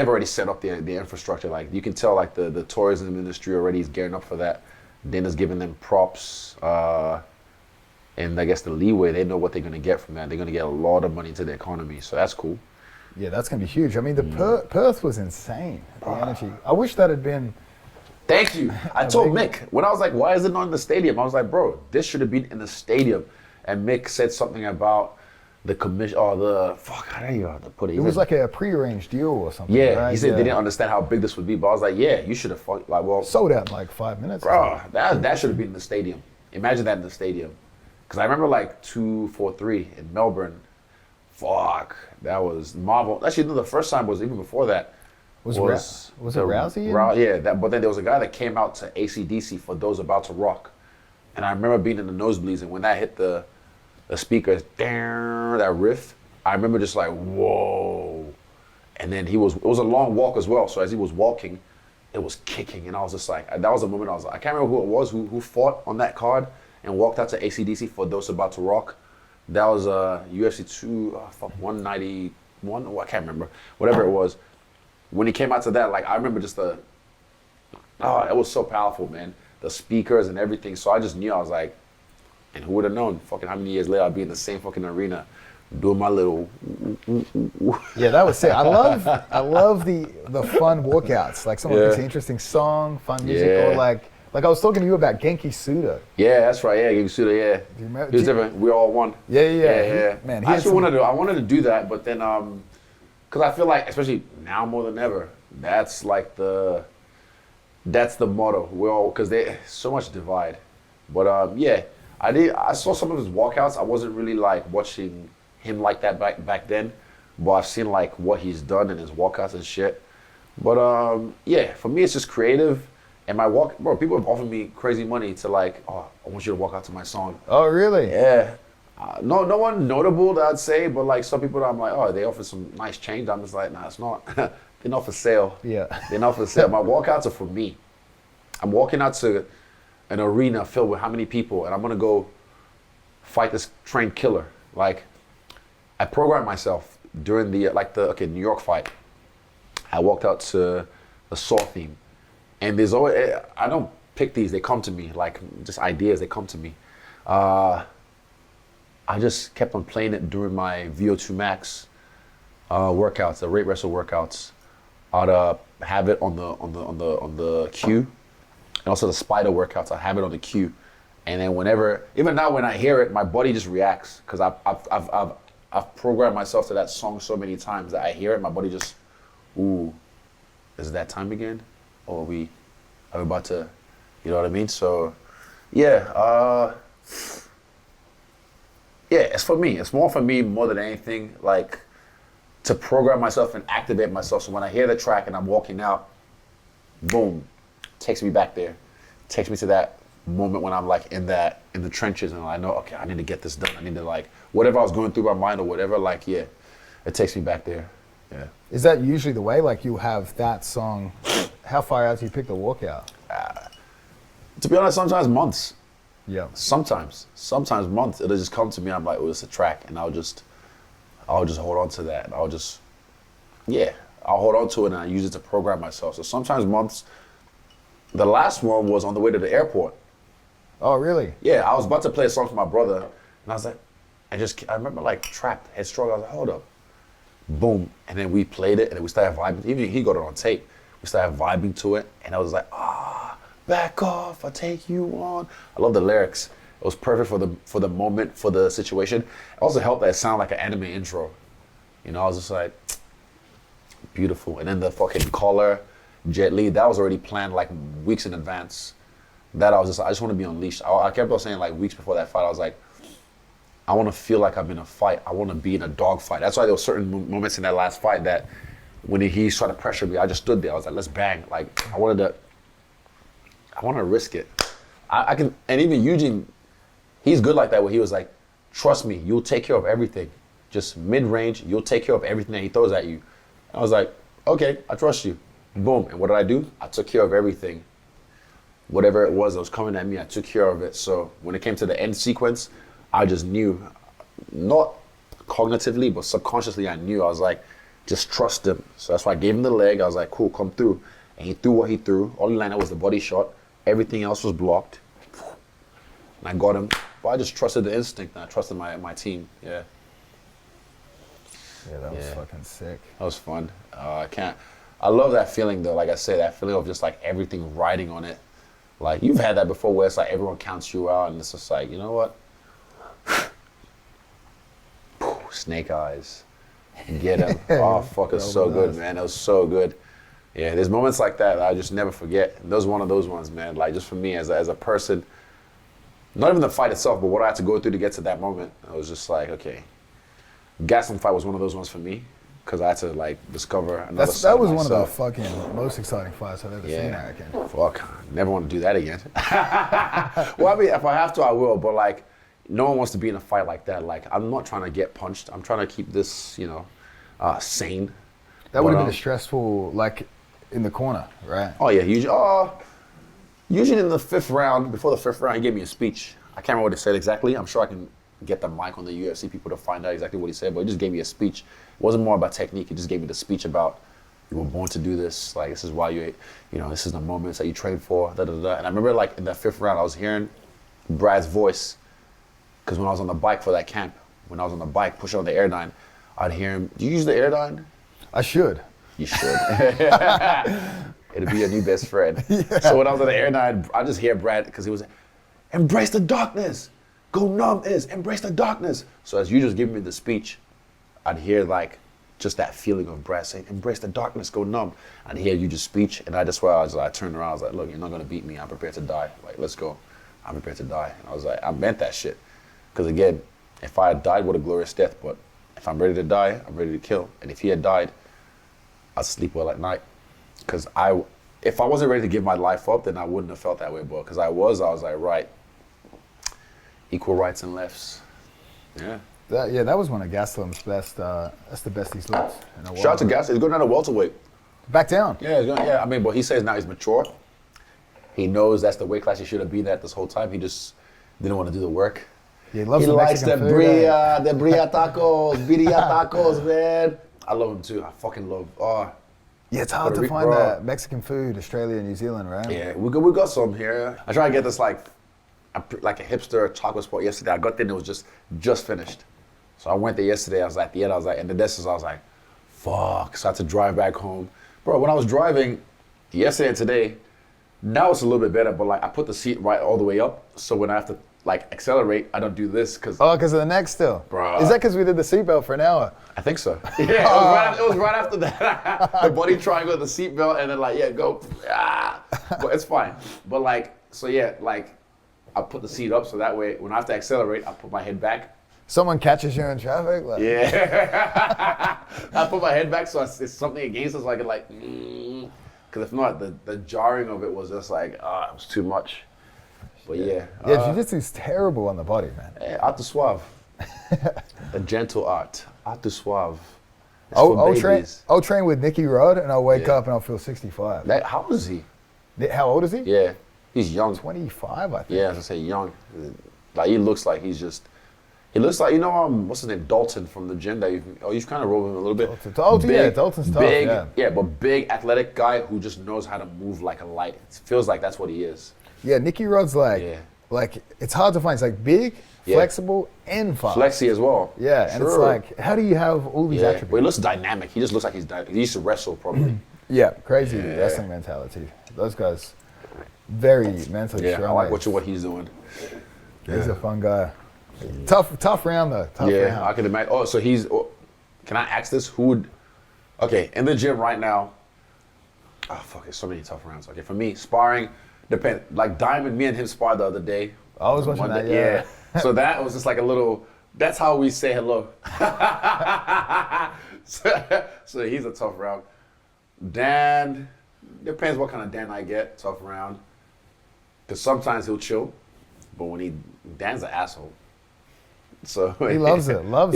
already set up the infrastructure. Like you can tell, like the tourism industry already is gearing up for that. Dana's giving them props, and I guess the leeway. They know what they're gonna get from that. They're gonna get a lot of money into the economy, so that's cool. Yeah, that's gonna be huge. I mean, the Perth was insane. The energy. I wish that had been. Thank you. I told Mick when I was like, "Why is it not in the stadium?" I was like, "Bro, this should have been in the stadium." And Mick said something about the commission, or the fuck, how do you have to put it? It was like a pre-arranged deal or something. Yeah, right? He said they didn't understand how big this would be, but I was like, yeah, you should have like, well, sold out in like 5 minutes. Bro, that should have been in the stadium. Imagine that in the stadium, because I remember like 243 in Melbourne. Fuck, that was Marvel. Actually, no, the first time was even before that. Was it Rousey? Yeah, but then there was a guy that came out to AC/DC for those about to rock, and I remember being in the nosebleeds, and when that hit the the speakers, that riff, I remember just like, whoa. And then it was a long walk as well. So as he was walking, it was kicking. And I was just like, that was a moment I was like, I can't remember who it was who fought on that card and walked out to AC/DC for those about to rock. That was UFC 191, I can't remember, whatever it was. When he came out to that, like I remember just it was so powerful, man. The speakers and everything. So I just knew, I was like, and who would have known, fucking how many years later I'd be in the same fucking arena doing my little. Yeah, that was sick. I love the fun walkouts. Like someone picks an interesting song, fun music, or like I was talking to you about Genki Suda. Yeah, that's right. Yeah, Genki Suda. Yeah. Do you remember? He was different. We all won. Yeah. Man, I wanted to do that, but then because I feel like, especially now more than ever, that's like the motto. We're all, because there's so much divide. But I saw some of his walkouts. I wasn't really like watching him like that back then, but I've seen like what he's done in his walkouts and shit. But for me it's just creative. And my people have offered me crazy money to like, I want you to walk out to my song. Oh really? Yeah. No one notable that I'd say, but like some people that I'm like, they offer some nice change. I'm just like, nah, it's not. They're not for sale. Yeah. They're not for sale. My walkouts are for me. I'm walking out to an arena filled with how many people, and I'm gonna go fight this trained killer. Like, I programmed myself during the New York fight. I walked out to the Saw theme, and there's always, I don't pick these, they come to me, like just ideas, they come to me. I just kept on playing it during my VO2 Max workouts, the rate wrestle workouts. I'd have it on the cue, and also the spider workouts. I have it on the cue, and then even now when I hear it, my body just reacts because I've programmed myself to that song so many times that I hear it, my body just, ooh, is it that time again? Or are we about to, you know what I mean? So, it's for me. It's more for me more than anything, like to program myself and activate myself. So when I hear the track and I'm walking out, boom, takes me back there. Takes me to that moment when I'm like in the trenches and I know, okay, I need to get this done. I need to like, whatever I was going through my mind or whatever, like, it takes me back there. Yeah. Is that usually the way? Like you have that song, how far out do you pick the walkout? To be honest, sometimes months. Yeah. Sometimes months. It'll just come to me. I'm like, it's a track, and I'll just hold on to that. I'll hold on to it, and I use it to program myself. So sometimes months. The last one was on the way to the airport. Oh, really? Yeah, I was about to play a song for my brother, and I was like, I remember like trapped, head stroke. I was like, hold up, boom, and then we played it, and then we started vibing. Even he got it on tape. We started vibing to it, and I was like, back off, I'll take you on. I love the lyrics. It was perfect for the moment, for the situation. It also helped that it sounded like an anime intro. You know, I was just like, beautiful. And then the fucking collar, Jet Li, that was already planned like weeks in advance. That I just want to be unleashed. I kept on saying like weeks before that fight, I was like, I want to feel like I'm in a fight. I want to be in a dog fight. That's why there were certain moments in that last fight that when he tried to pressure me, I just stood there. I was like, let's bang. Like I want to risk it. I can, and even Eugene, he's good like that where he was like, trust me, you'll take care of everything. Just mid-range, you'll take care of everything that he throws at you. I was like, okay, I trust you. Boom. And what did I do? I took care of everything. Whatever it was that was coming at me, I took care of it. So when it came to the end sequence, I just knew, not cognitively, but subconsciously I knew. I was like, just trust him. So that's why I gave him the leg. I was like, cool, come through. And he threw what he threw. Only line out was the body shot. Everything else was blocked. And I got him. But I just trusted the instinct and I trusted my team. Yeah. Yeah, that was fucking sick. That was fun. I love that feeling though. Like I said, that feeling of just like everything riding on it. Like you've had that before where it's like everyone counts you out and it's just like, you know what? Snake eyes. Get him. Oh, fuck, it's so good, man. It was so good. Yeah, there's moments like that I just never forget. That was one of those ones, man. Like just for me as a person, not even the fight itself, but what I had to go through to get to that moment. I was just like, okay. Gaslam fight was one of those ones for me because I had to like discover another side That was of one of the myself. fucking most exciting fights I've ever seen, I reckon. Fuck, never want to do that again. Well, I mean, if I have to, I will. But like, no one wants to be in a fight like that. Like, I'm not trying to get punched. I'm trying to keep this, sane. That would have been a stressful, like, in the corner, right? Oh, yeah. Usually in the 5th round, before the 5th round, he gave me a speech. I can't remember what he said exactly. I'm sure I can get the mic on the UFC people to find out exactly what he said, but he just gave me a speech. It wasn't more about technique. He just gave me the speech about, you were born to do this. Like, this is why this is the moments that you train for, da-da-da. And I remember, like, in that 5th round, I was hearing Brad's voice, because when I was on the bike for that camp, when I was on the bike pushing on the Airdyne, I'd hear him. Do you use the Airdyne? I should. You should. It'll be your new best friend. Yeah. So when I was on the Airdyne, I just hear Brad, because he was, embrace the darkness. Go numb is, embrace the darkness. So as you just give me the speech, I'd hear like just that feeling of Brad saying, embrace the darkness, go numb. I'd hear you just speech, and I turned around, I was like, look, you're not gonna beat me, I'm prepared to die. Like, let's go, I'm prepared to die. And I was like, I meant that shit. Because again, if I had died, what a glorious death, but if I'm ready to die, I'm ready to kill. And if he had died, I'd sleep well at night. Because if I wasn't ready to give my life up, then I wouldn't have felt that way, but because I was like, right, equal rights and lefts. Yeah. That was one of Gastelum's best. That's the best he's looked in a while. Shout out to Gastelum. He's going down to welterweight. Back down. Yeah. I mean, but he says now he's mature. He knows that's the weight class he should have been at this whole time. He just didn't want to do the work. Yeah, he loves he the likes Mexican the food, the birria tacos, birria tacos, man. I love him too. I fucking love. Yeah, it's hard to find that Mexican food, Australia and New Zealand, right? Yeah, we got some here. I tried to get this like a hipster chocolate spot yesterday. I got there and it was just finished. So I went there yesterday. I was at the end. And the distance, I was like, fuck. So I had to drive back home, bro. When I was driving yesterday and today, now it's a little bit better. But like I put the seat right all the way up, so when I have to like accelerate, I don't do this because. Oh, because of the neck still. Bro. Is that because we did the seatbelt for an hour? I think so. Yeah, it was right after that. The body triangle, the seatbelt, and then go. But it's fine. But I put the seat up so that way when I have to accelerate, I put my head back. Someone catches you in traffic? Yeah. I put my head back so it's something against us so I can because if not, the jarring of it was just it was too much. But yeah. Yeah, Jiu-Jitsu's terrible on the body, man. Art du suave. The gentle art. Art du suave. I'll train with Nicky Rod and I'll wake up and I'll feel 65. How old is he? How old is he? Yeah. He's young. 25, I think. Yeah, I was gonna say young. He looks like he's just. He looks like what's his name, Dalton from the gym that you've kind of rolled with him a little bit. Dalton's tough. But big athletic guy who just knows how to move like a light. It feels like that's what he is. Yeah, Nicky Rod's like it's hard to find. It's like big, flexible, and fast. Flexy as well. Yeah, and it's like, how do you have all these attributes? Well, he looks dynamic. He just looks like he used to wrestle probably. Yeah, crazy wrestling mentality. Those guys, very mentally strong. I like watching what he's doing. He's a fun guy. Tough round though. Tough round. I can imagine. Oh, so can I ask this? Okay, in the gym right now. Oh fuck, there's so many tough rounds. Okay, for me, sparring, depends. Like Diamond, me and him sparred the other day. I was watching that, yeah. So that was just like a little, that's how we say hello. So he's a tough round. Dan, depends what kind of Dan I get, tough round. Because sometimes he'll chill, but Dan's an asshole. So he loves it. He loves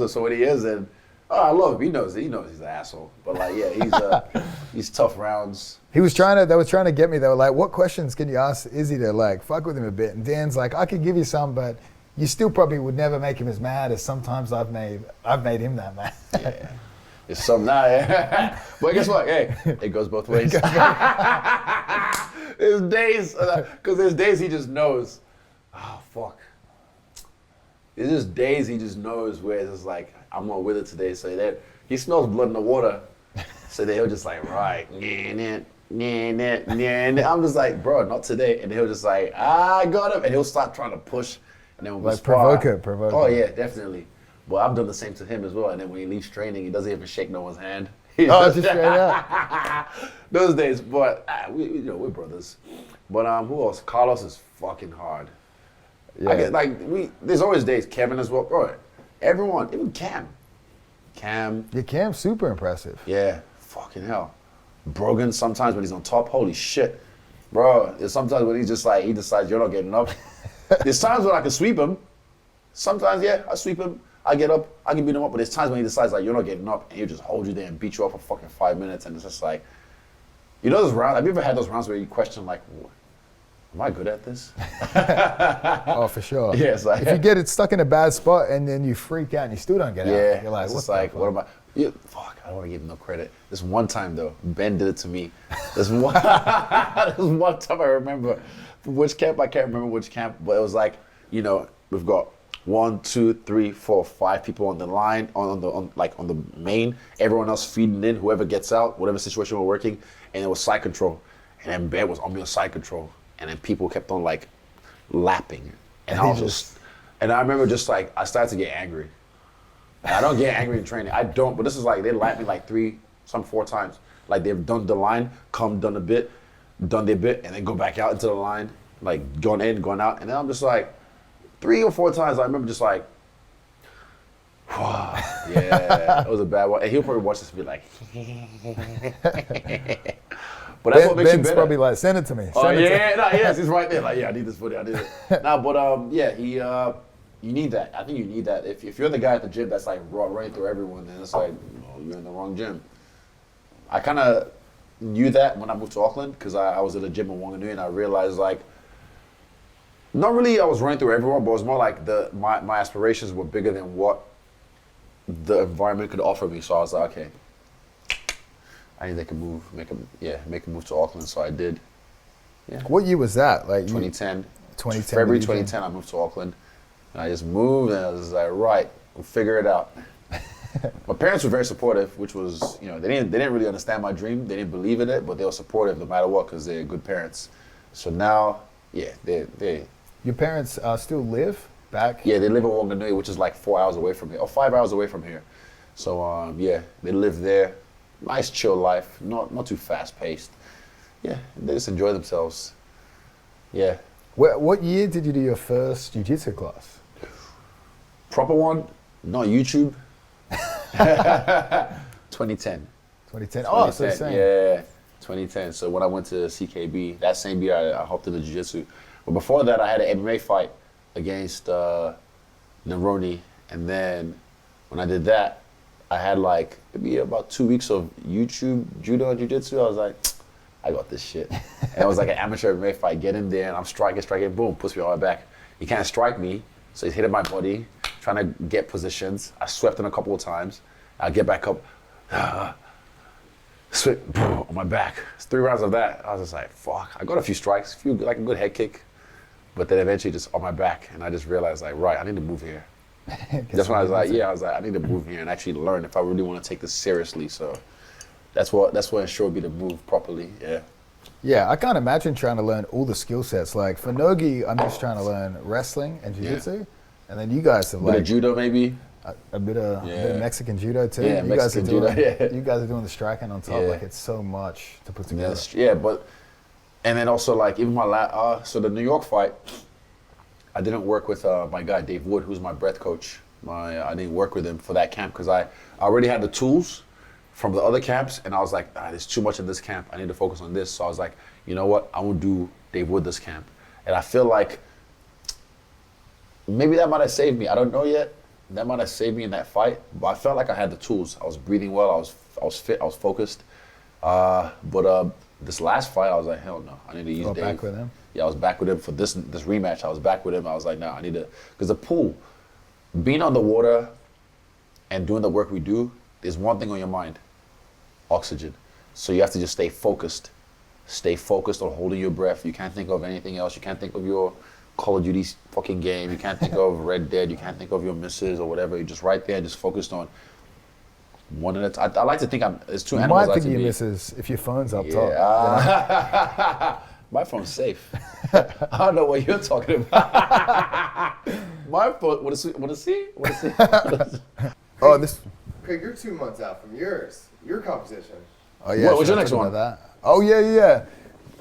it. So when he is, and I love him. He knows he's an asshole. But he's tough rounds. They were trying to get me. They were like, what questions can you ask Izzy to fuck with him a bit? And Dan's like, I could give you some, but you still probably would never make him as mad as sometimes I've made him that mad. Yeah. It's some now, yeah. But guess what? Hey, it goes both ways. There's days he just knows. Oh fuck. There's just days he just knows where it's just like, I'm not with it today. So that he smells blood in the water. So he'll just right. I'm just like, bro, not today. And he'll just I got him. And he'll start trying to push. And then when we spar, provoke Oh yeah, definitely. But I've done the same to him as well. And then when he leaves training, he doesn't even shake no one's hand. Just straight up. Those days, but we're brothers. But who else? Carlos is fucking hard. Yeah. There's always days. Kevin as well, bro. Everyone, even Cam. Yeah, Cam's super impressive. Yeah, fucking hell. Brogan sometimes when he's on top, holy shit, bro. There's sometimes when he decides you're not getting up. There's times when I can sweep him. Sometimes, yeah, I sweep him. I get up. I can beat him up. But there's times when he decides like you're not getting up, and he'll just hold you there and beat you up for fucking 5 minutes, and it's just like, you know, those rounds. Have you ever had those rounds where you question like, am I good at this? Oh, for sure. Yeah, it's like, if you get it stuck in a bad spot and then you freak out and you still don't get out, you're like, it's what's just like, what am I? Yeah, fuck, I don't want to give him no credit. This one time though, Ben did it to me. This one time I remember, which camp, I can't remember which camp, but it was like, you know, we've got 1, 2, 3, 4, 5 people on the line, on the main, everyone else feeding in, whoever gets out, whatever situation we're working, and it was side control. And then Ben was on me on side control. And then people kept on like lapping. And I was just, and I remember just like, I started to get angry. And I don't get angry in training. I don't, but this is like, they lapped me like 3, some 4 times. Like they've done the line, done their bit, and then go back out into the line, like going in, going out. And then I'm just like, 3 or 4 times, I remember just like, wow, yeah, it was a bad one. And he'll probably watch this and be like, but that's what makes you Ben's better. probably like, send it to me. Oh Send it to me. yes, he's right there. Like, yeah, I need this footage. I need it. Nah, but you need that. I think you need that. If you're the guy at the gym that's like running through everyone, then it's like, oh, you're in the wrong gym. I kind of knew that when I moved to Auckland because I was at a gym in Wanganui and I realized like, not really I was running through everyone, but it was more like my aspirations were bigger than what the environment could offer me. So I was like, okay, I need to make a move, make a move to Auckland. So I did. Yeah. What year was that? Like 2010. 2010. February 2010, I moved to Auckland. And I just moved, and I was like, right, we'll figure it out. My parents were very supportive, which was, you know, they didn't really understand my dream. They didn't believe in it, but they were supportive no matter what because they're good parents. So now, yeah, they. Your parents still live back? Yeah, they live in Wanganui, which is like 4 hours away from here, or 5 hours away from here. So yeah, they live there. Nice, chill life, not too fast paced. Yeah, they just enjoy themselves. Yeah. What year did you do your first jiu-jitsu class? Proper one, not YouTube. 2010. 2010. Oh, so same. Yeah, 2010. So when I went to CKB, that same year I hopped into jiu-jitsu. But before that, I had an MMA fight against Neroni, and then when I did that, I had like maybe about 2 weeks of YouTube judo and jiu-jitsu. I was like, I got this shit. And it was like an amateur MMA fight. Get in there, and I'm striking, boom, puts me on my back. He can't strike me, so he's hitting my body, trying to get positions. I swept him a couple of times. I get back up, sweep, boom, on my back. It's 3 rounds of that. I was just like, fuck. I got a few strikes, like a good head kick, but then eventually just on my back, and I just realized like, right, I need to move here. That's when I was like, I need to move here and actually learn if I really want to take this seriously. So that's what ensured me to move properly. Yeah. Yeah, I can't imagine trying to learn all the skill sets. Like for Nogi, I'm just trying to learn wrestling and jiu-jitsu, and then you guys have a bit like of judo maybe. A bit of Mexican judo too. Yeah, you Mexican judo. You guys are doing the striking on top. Yeah. Like it's so much to put together. And then also like even my so the New York fight, I didn't work with my guy Dave Wood, who's my breath coach. I didn't work with him for that camp because I already had the tools from the other camps, and I was like, there's too much in this camp. I need to focus on this. So I was like, you know what? I will do Dave Wood this camp, and I feel like maybe that might have saved me. I don't know yet. That might have saved me in that fight, but I felt like I had the tools. I was breathing well. I was fit. I was focused. But this last fight, I was like, hell no. I need to use Dave. Back with him? Yeah, I was back with him for this rematch. I was back with him. I was like, no, I need to, because the pool, being on the water and doing the work we do, there's one thing on your mind, oxygen. So you have to just stay focused. Stay focused on holding your breath. You can't think of anything else. You can't think of your Call of Duty fucking game. You can't think of Red Dead. You can't think of your misses or whatever. You're just right there, just focused on one at a time. I like to think it's two animals. You might think of your misses if your phone's up top. Yeah. My phone's safe. I don't know what you're talking about. My phone, want to see? Oh, this. Craig, you're 2 months out from your competition. Oh yeah. What's your next one? Oh yeah.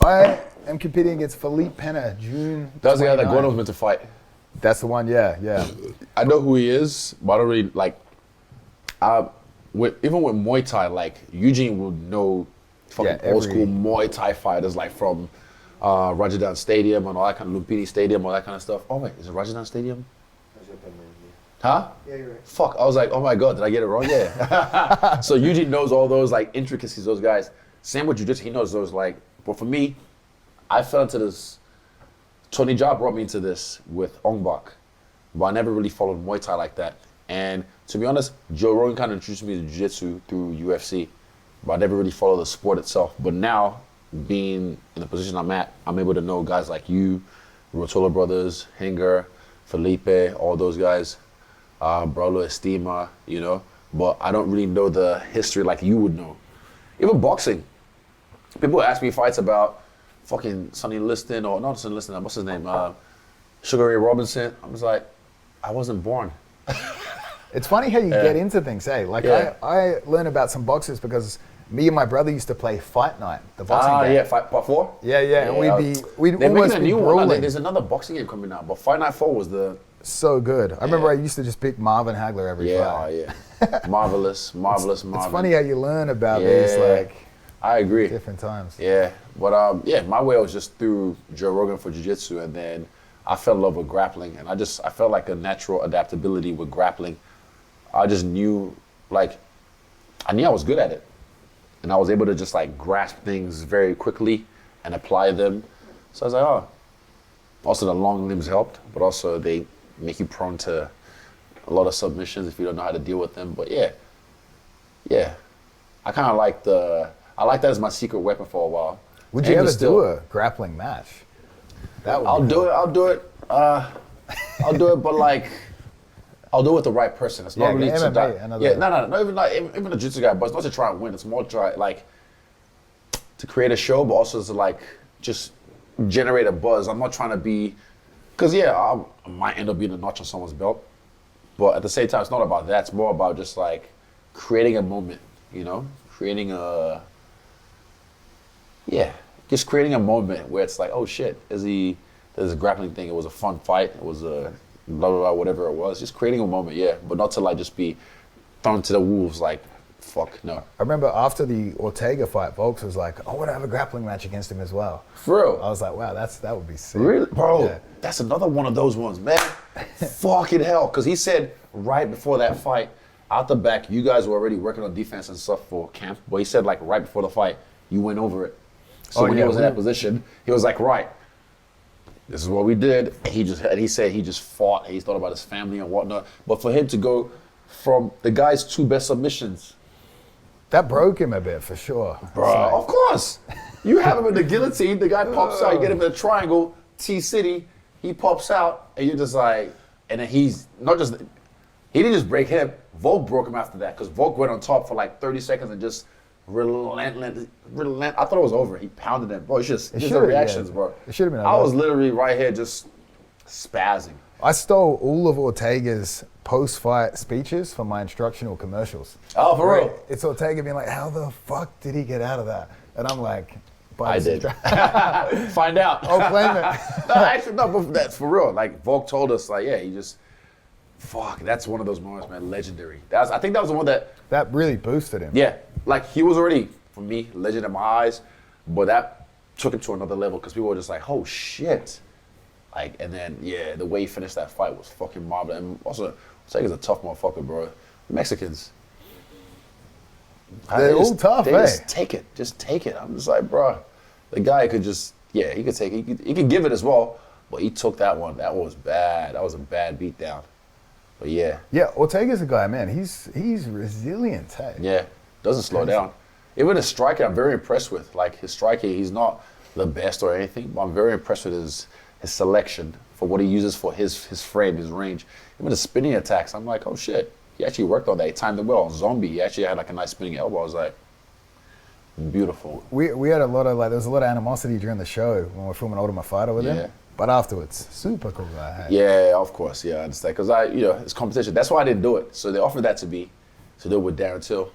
I am competing against Philippe Pena, June. That's the guy that Gordon was meant to fight. That's the one. Yeah. I know who he is, but I don't really like. Even with Muay Thai, like Eugene would know fucking old school Muay Thai fighters, like from Rajadan Stadium and all that kind of Lumpini Stadium, all that kind of stuff. Oh wait, is it Rajadan Stadium? jump in there. Huh? Yeah, you're right. Fuck, I was like, oh my God, did I get it wrong? Yeah. So Eugene knows all those like intricacies, those guys. Same with jiu-jitsu, he knows those like, but for me, I fell into this, Tony Jaa brought me into this with Ong Bak, but I never really followed Muay Thai like that. And to be honest, Joe Rogan kind of introduced me to jiu-jitsu through UFC, but I never really followed the sport itself. But now, being in the position I'm at, I'm able to know guys like you, Rotola brothers, Hinger, Felipe, all those guys. Braulo Estima, you know, but I don't really know the history like you would know. Even boxing. People ask me fights about fucking Sonny Liston, or not Sonny Liston, what's his name? Sugar Ray Robinson. I was like, I wasn't born. It's funny how you get into things, hey? Like I learned about some boxers because me and my brother used to play Fight Night, the boxing game. Yeah, Fight 4? Yeah. And we'd They're almost making a be new brawling. one. There's another boxing game coming out, but Fight Night 4 was the... So good. I remember I used to just pick Marvin Hagler every fight. Marvelous. It's funny how you learn about these like I agree. different times. Yeah, but my way was just through Joe Rogan for jiu-jitsu, and then I fell in love with grappling, and I felt like a natural adaptability with grappling. I just knew, like, I knew I was good at it, and I was able to just like grasp things very quickly and apply them. So I was like, oh. Also, the long limbs helped, but also they make you prone to a lot of submissions if you don't know how to deal with them. But yeah, I kind of like that as my secret weapon for a while. Would you ever do a grappling match? I'll do it, but like, I'll do it with the right person. It's not really MMA, not even a jiu-jitsu guy, but it's not to try and win. It's more to try like to create a show, but also to like just generate a buzz. I'm not trying to be, because I might end up being a notch on someone's belt, but at the same time, it's not about that. It's more about just like creating a moment, you know, creating a moment where it's like, oh shit, there's a grappling thing. It was a fun fight. It was a blah blah blah, whatever it was. Just creating a moment, but not to like just be thrown to the wolves like. Fuck, no. I remember after the Ortega fight, Volk was like, I want to have a grappling match against him as well. For real? I was like, wow, that would be sick. Really? Bro, Yeah. That's another one of those ones, man. Fucking hell. Because he said right before that fight, out the back, you guys were already working on defense and stuff for camp. But he said like right before the fight, you went over it. So when he was in that position, he was like, right, this is what we did. And he said he just fought. He thought about his family and whatnot. But for him to go from the guy's 2 best submissions, that broke him a bit, for sure. Bro, of course. You have him in the guillotine, the guy pops out, you get him in a triangle, T-City, he pops out, and you're just like, and then he didn't just break him, Volk broke him after that, because Volk went on top for like 30 seconds and just relent. I thought it was over. He pounded him. Bro, it's just the reactions, bro. It should have been. I was literally right here just spazzing. I stole all of Ortega's post-fight speeches from my instructional commercials. Oh, for real? It's Ortega being like, how the fuck did he get out of that? And I'm like, I did. Find out. Oh, claim it. No, but that's for real. Like, Volk told us, like, he just, that's one of those moments, man, legendary. I think that was the one that really boosted him. Yeah, like, he was already, for me, legend in my eyes, but that took him to another level, because people were just like, oh, shit. Like, and then, the way he finished that fight was fucking marvelous. And also, Ortega's a tough motherfucker, bro. Mexicans. They're all tough, Just take it. Just take it. I'm just like, bro, the guy could just, he could take it. He could give it as well, but he took that one. That was bad. That was a bad beatdown. But yeah. Yeah, Ortega's a guy, man. He's resilient, hey. Yeah, doesn't slow down. Even his striking, I'm very impressed with. Like, his striking, he's not the best or anything, but I'm very impressed with his selection for what he uses for his frame, his range. Even the spinning attacks, I'm like, oh shit. He actually worked on that. He timed it well. On Zombie, he actually had like a nice spinning elbow. I was like, beautiful. We had a lot of, there was a lot of animosity during the show when we were filming Ultimate Fighter with him. But afterwards, super cool guy. Hey. Yeah, of course. Yeah, I understand. Because it's competition. That's why I didn't do it. So they offered that to do it with Darren Till.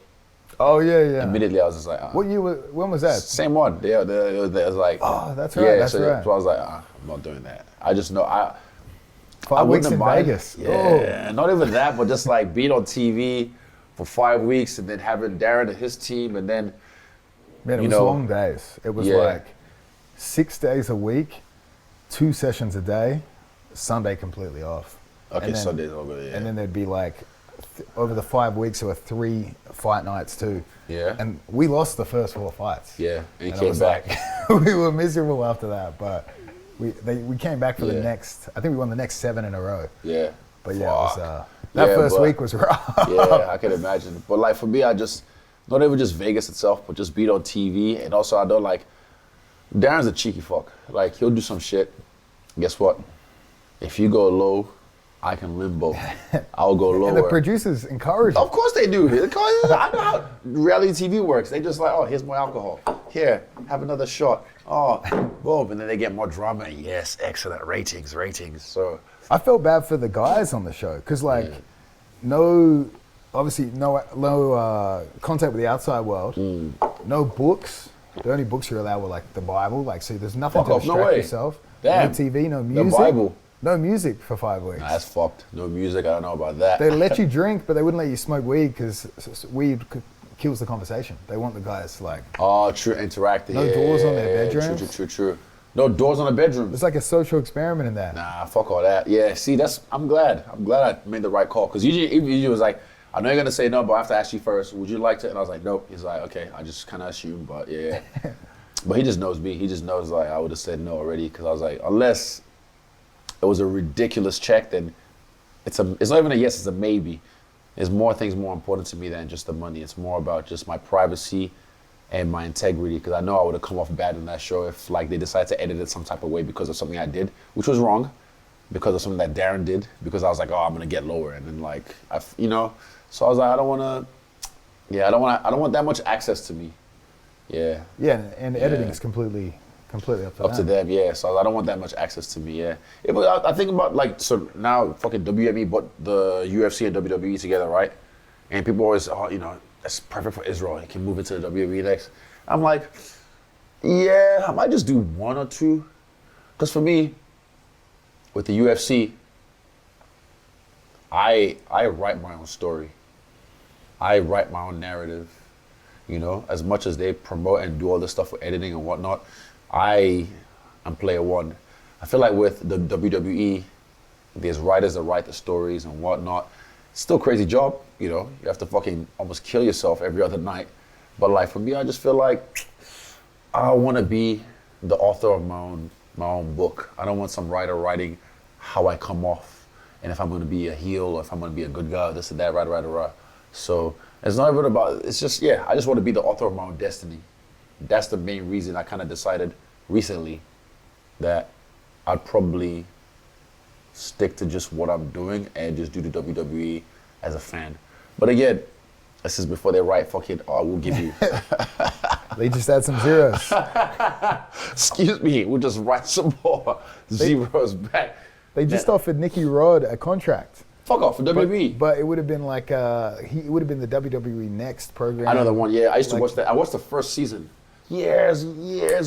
Oh, yeah. Immediately, I was just like, What year, when was that? Same one. It was like, oh, that's right. Yeah, so I was like, I'm not doing that. I just know, 5 weeks in Vegas. Yeah, not even that, but just like being on TV for 5 weeks and then having Darren and his team and then, man, it was long days. It was like 6 days a week, 2 sessions a day, Sunday completely off. Okay, Sunday's over, yeah. And then there'd be like, over the 5 weeks, there were 3 fight nights too. Yeah. And we lost the first 4 fights. Yeah, and came back. Like, we were miserable after that, but we came back for the next, I think we won the next 7 in a row. Yeah. But yeah, it was, that first week was rough. Yeah, I can imagine. But like for me, I just, not even just Vegas itself, but just beat on TV. And also I know like, Darren's a cheeky fuck. Like he'll do some shit. Guess what? If you go low, I can limbo. I'll go lower. And the producers encourage it. Of course they do. I know how reality TV works. They just like, oh, here's more alcohol. Here, have another shot. Oh, boom. And then they get more drama. Yes, excellent. Ratings. So I felt bad for the guys on the show because like obviously no contact with the outside world, no books. The only books you're allowed were like the Bible. Like, so there's nothing to distract yourself. Damn. No TV, no music. The Bible. No music for 5 weeks. Nah, that's fucked. No music, I don't know about that. They let you drink, but they wouldn't let you smoke weed because weed kills the conversation. They want the guys like... Oh, true, interacting. No doors on their bedrooms. True. No doors on the bedroom. It's like a social experiment in that. Nah, fuck all that. Yeah, see, I'm glad I made the right call. Because usually was like, I know you're going to say no, but I have to ask you first. Would you like to? And I was like, nope. He's like, okay, I just kind of assumed, but yeah. But he just knows me. He just knows like I would have said no already because I was like, unless... it was a ridiculous check, then it's not even a yes, it's a maybe. There's more things more important to me than just the money. It's more about just my privacy and my integrity, because I know I would have come off bad in that show if like they decided to edit it some type of way because of something I did, which was wrong, because of something that Darren did, because I was like, oh, I'm gonna get lower, and then like, so I was like, I don't want that much access to me. Yeah. Yeah, and editing is completely up to them. Yeah. So I don't want that much access to me. Yeah. But I think about like, so now fucking WME bought the UFC and WWE together, right? And people always, that's perfect for Israel. He can move into the WWE next. I'm like, yeah, I might just do 1 or 2. Because for me, with the UFC, I write my own story. I write my own narrative. As much as they promote and do all this stuff with editing and whatnot, I am player one. I feel like with the WWE, there's writers that write the stories and whatnot. Still crazy job, you have to fucking almost kill yourself every other night. But like for me, I just feel like I want to be the author of my own book. I don't want some writer writing how I come off and if I'm going to be a heel or if I'm going to be a good guy, this and that, right. So it's not even about, it's just, I just want to be the author of my own destiny. That's the main reason I kind of decided recently that I'd probably stick to just what I'm doing and just do the WWE as a fan. But again, this is before they write fucking, we'll give you. They just add some zeros. Excuse me, we'll just write some more zeros back. They just offered Nicky Rod a contract. Fuck off for WWE. But it would have been like, it would have been the WWE Next program. I know the one, I used to watch that. I watched the first season. Years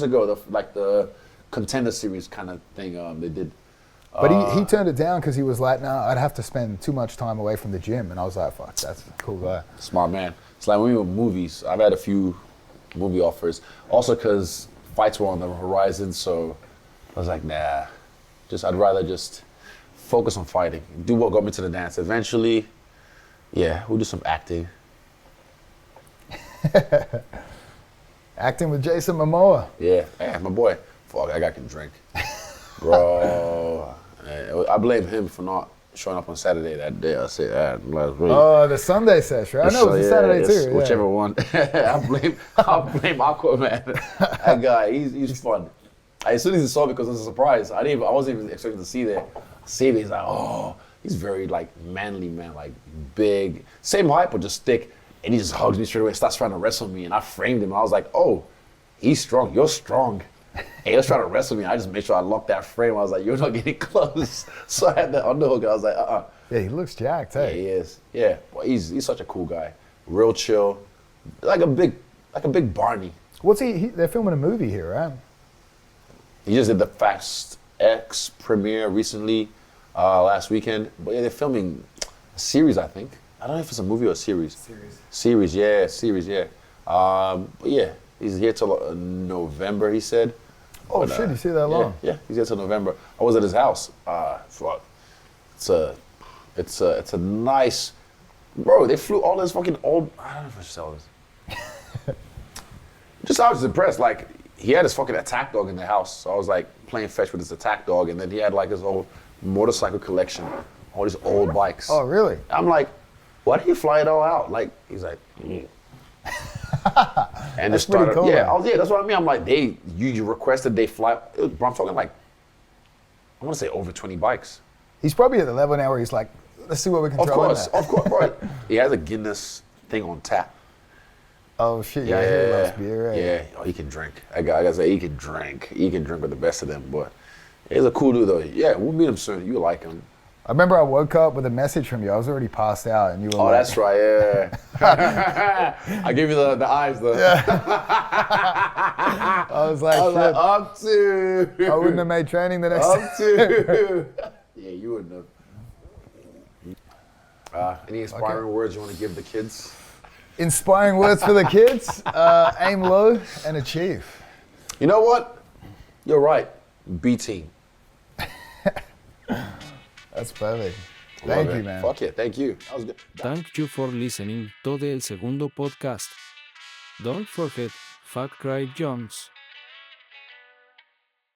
ago, the Contender Series kind of thing they did. But he turned it down because he was like, no, I'd have to spend too much time away from the gym. And I was like, fuck, that's a cool guy. Smart man. It's like when we were movies, I've had a few movie offers. Also because fights were on the horizon, so I was like, nah, I'd rather just focus on fighting. Do what got me to the dance. Eventually, we'll do some acting. Acting with Jason Momoa. Yeah, my boy. Fuck, that guy can drink. Bro, I blame him for not showing up on Saturday that day. I said that last week. Oh, the Sunday session. I know it was a Saturday too. Whichever one. I blame Aquaman. That guy, he's fun. As soon as he saw me, because it was a surprise, I wasn't even expecting to see that. See me, he's like, oh, he's very like manly man, like big, same height but just thick. And he just hugs me straight away, starts trying to wrestle me, and I framed him. I was like, oh, he's strong, you're strong. And he was trying to wrestle me. I just made sure I locked that frame. I was like, you're not getting close. So I had that underhook. I was like, Yeah, he looks jacked, hey? Yeah, he is. Yeah, well, he's such a cool guy. Real chill, like a big Barney. What's they're filming a movie here, right? He just did the Fast X premiere recently, last weekend. But yeah, they're filming a series, I think. I don't know if it's a movie or a series. Series, yeah. But yeah, he's here till November, he said. Oh, but, shit, you see that long? Yeah, he's here till November. I was at his house. It's a It's a nice, bro. They flew all this fucking old. I don't know if I should tell this. Just I was impressed. Like he had his fucking attack dog in the house, so I was like playing fetch with his attack dog, and then he had like his old motorcycle collection, all these old bikes. Oh, really? I'm like, why did he fly it all out? Like he's like. And that's it started, pretty cool. yeah, that's what I mean. I'm like, you requested they fly. Bro, I'm talking like, I want to say over 20 bikes. He's probably at the level now where he's like, let's see what we can throw in there. Of course, bro. He has a Guinness thing on tap. Oh shit, yeah, he loves beer. Right? Yeah, oh, he can drink. I gotta say, he can drink. He can drink with the best of them, boy. He's a cool dude though. Yeah, we'll meet him soon. You like him. I remember I woke up with a message from you. I was already passed out, and you were Oh, like, that's right, yeah. I gave you the eyes, though. Yeah. I was like, shit. Up to. I wouldn't have made training the next Up to. Yeah, you wouldn't have. Any inspiring words you want to give the kids? Inspiring words for the kids? Aim low and achieve. You know what? You're right. B team. That's perfect. Thank you, man. Fuck it. Thank you. That was good. Thank you for listening to el segundo podcast. Don't forget, Fat Cry Jones.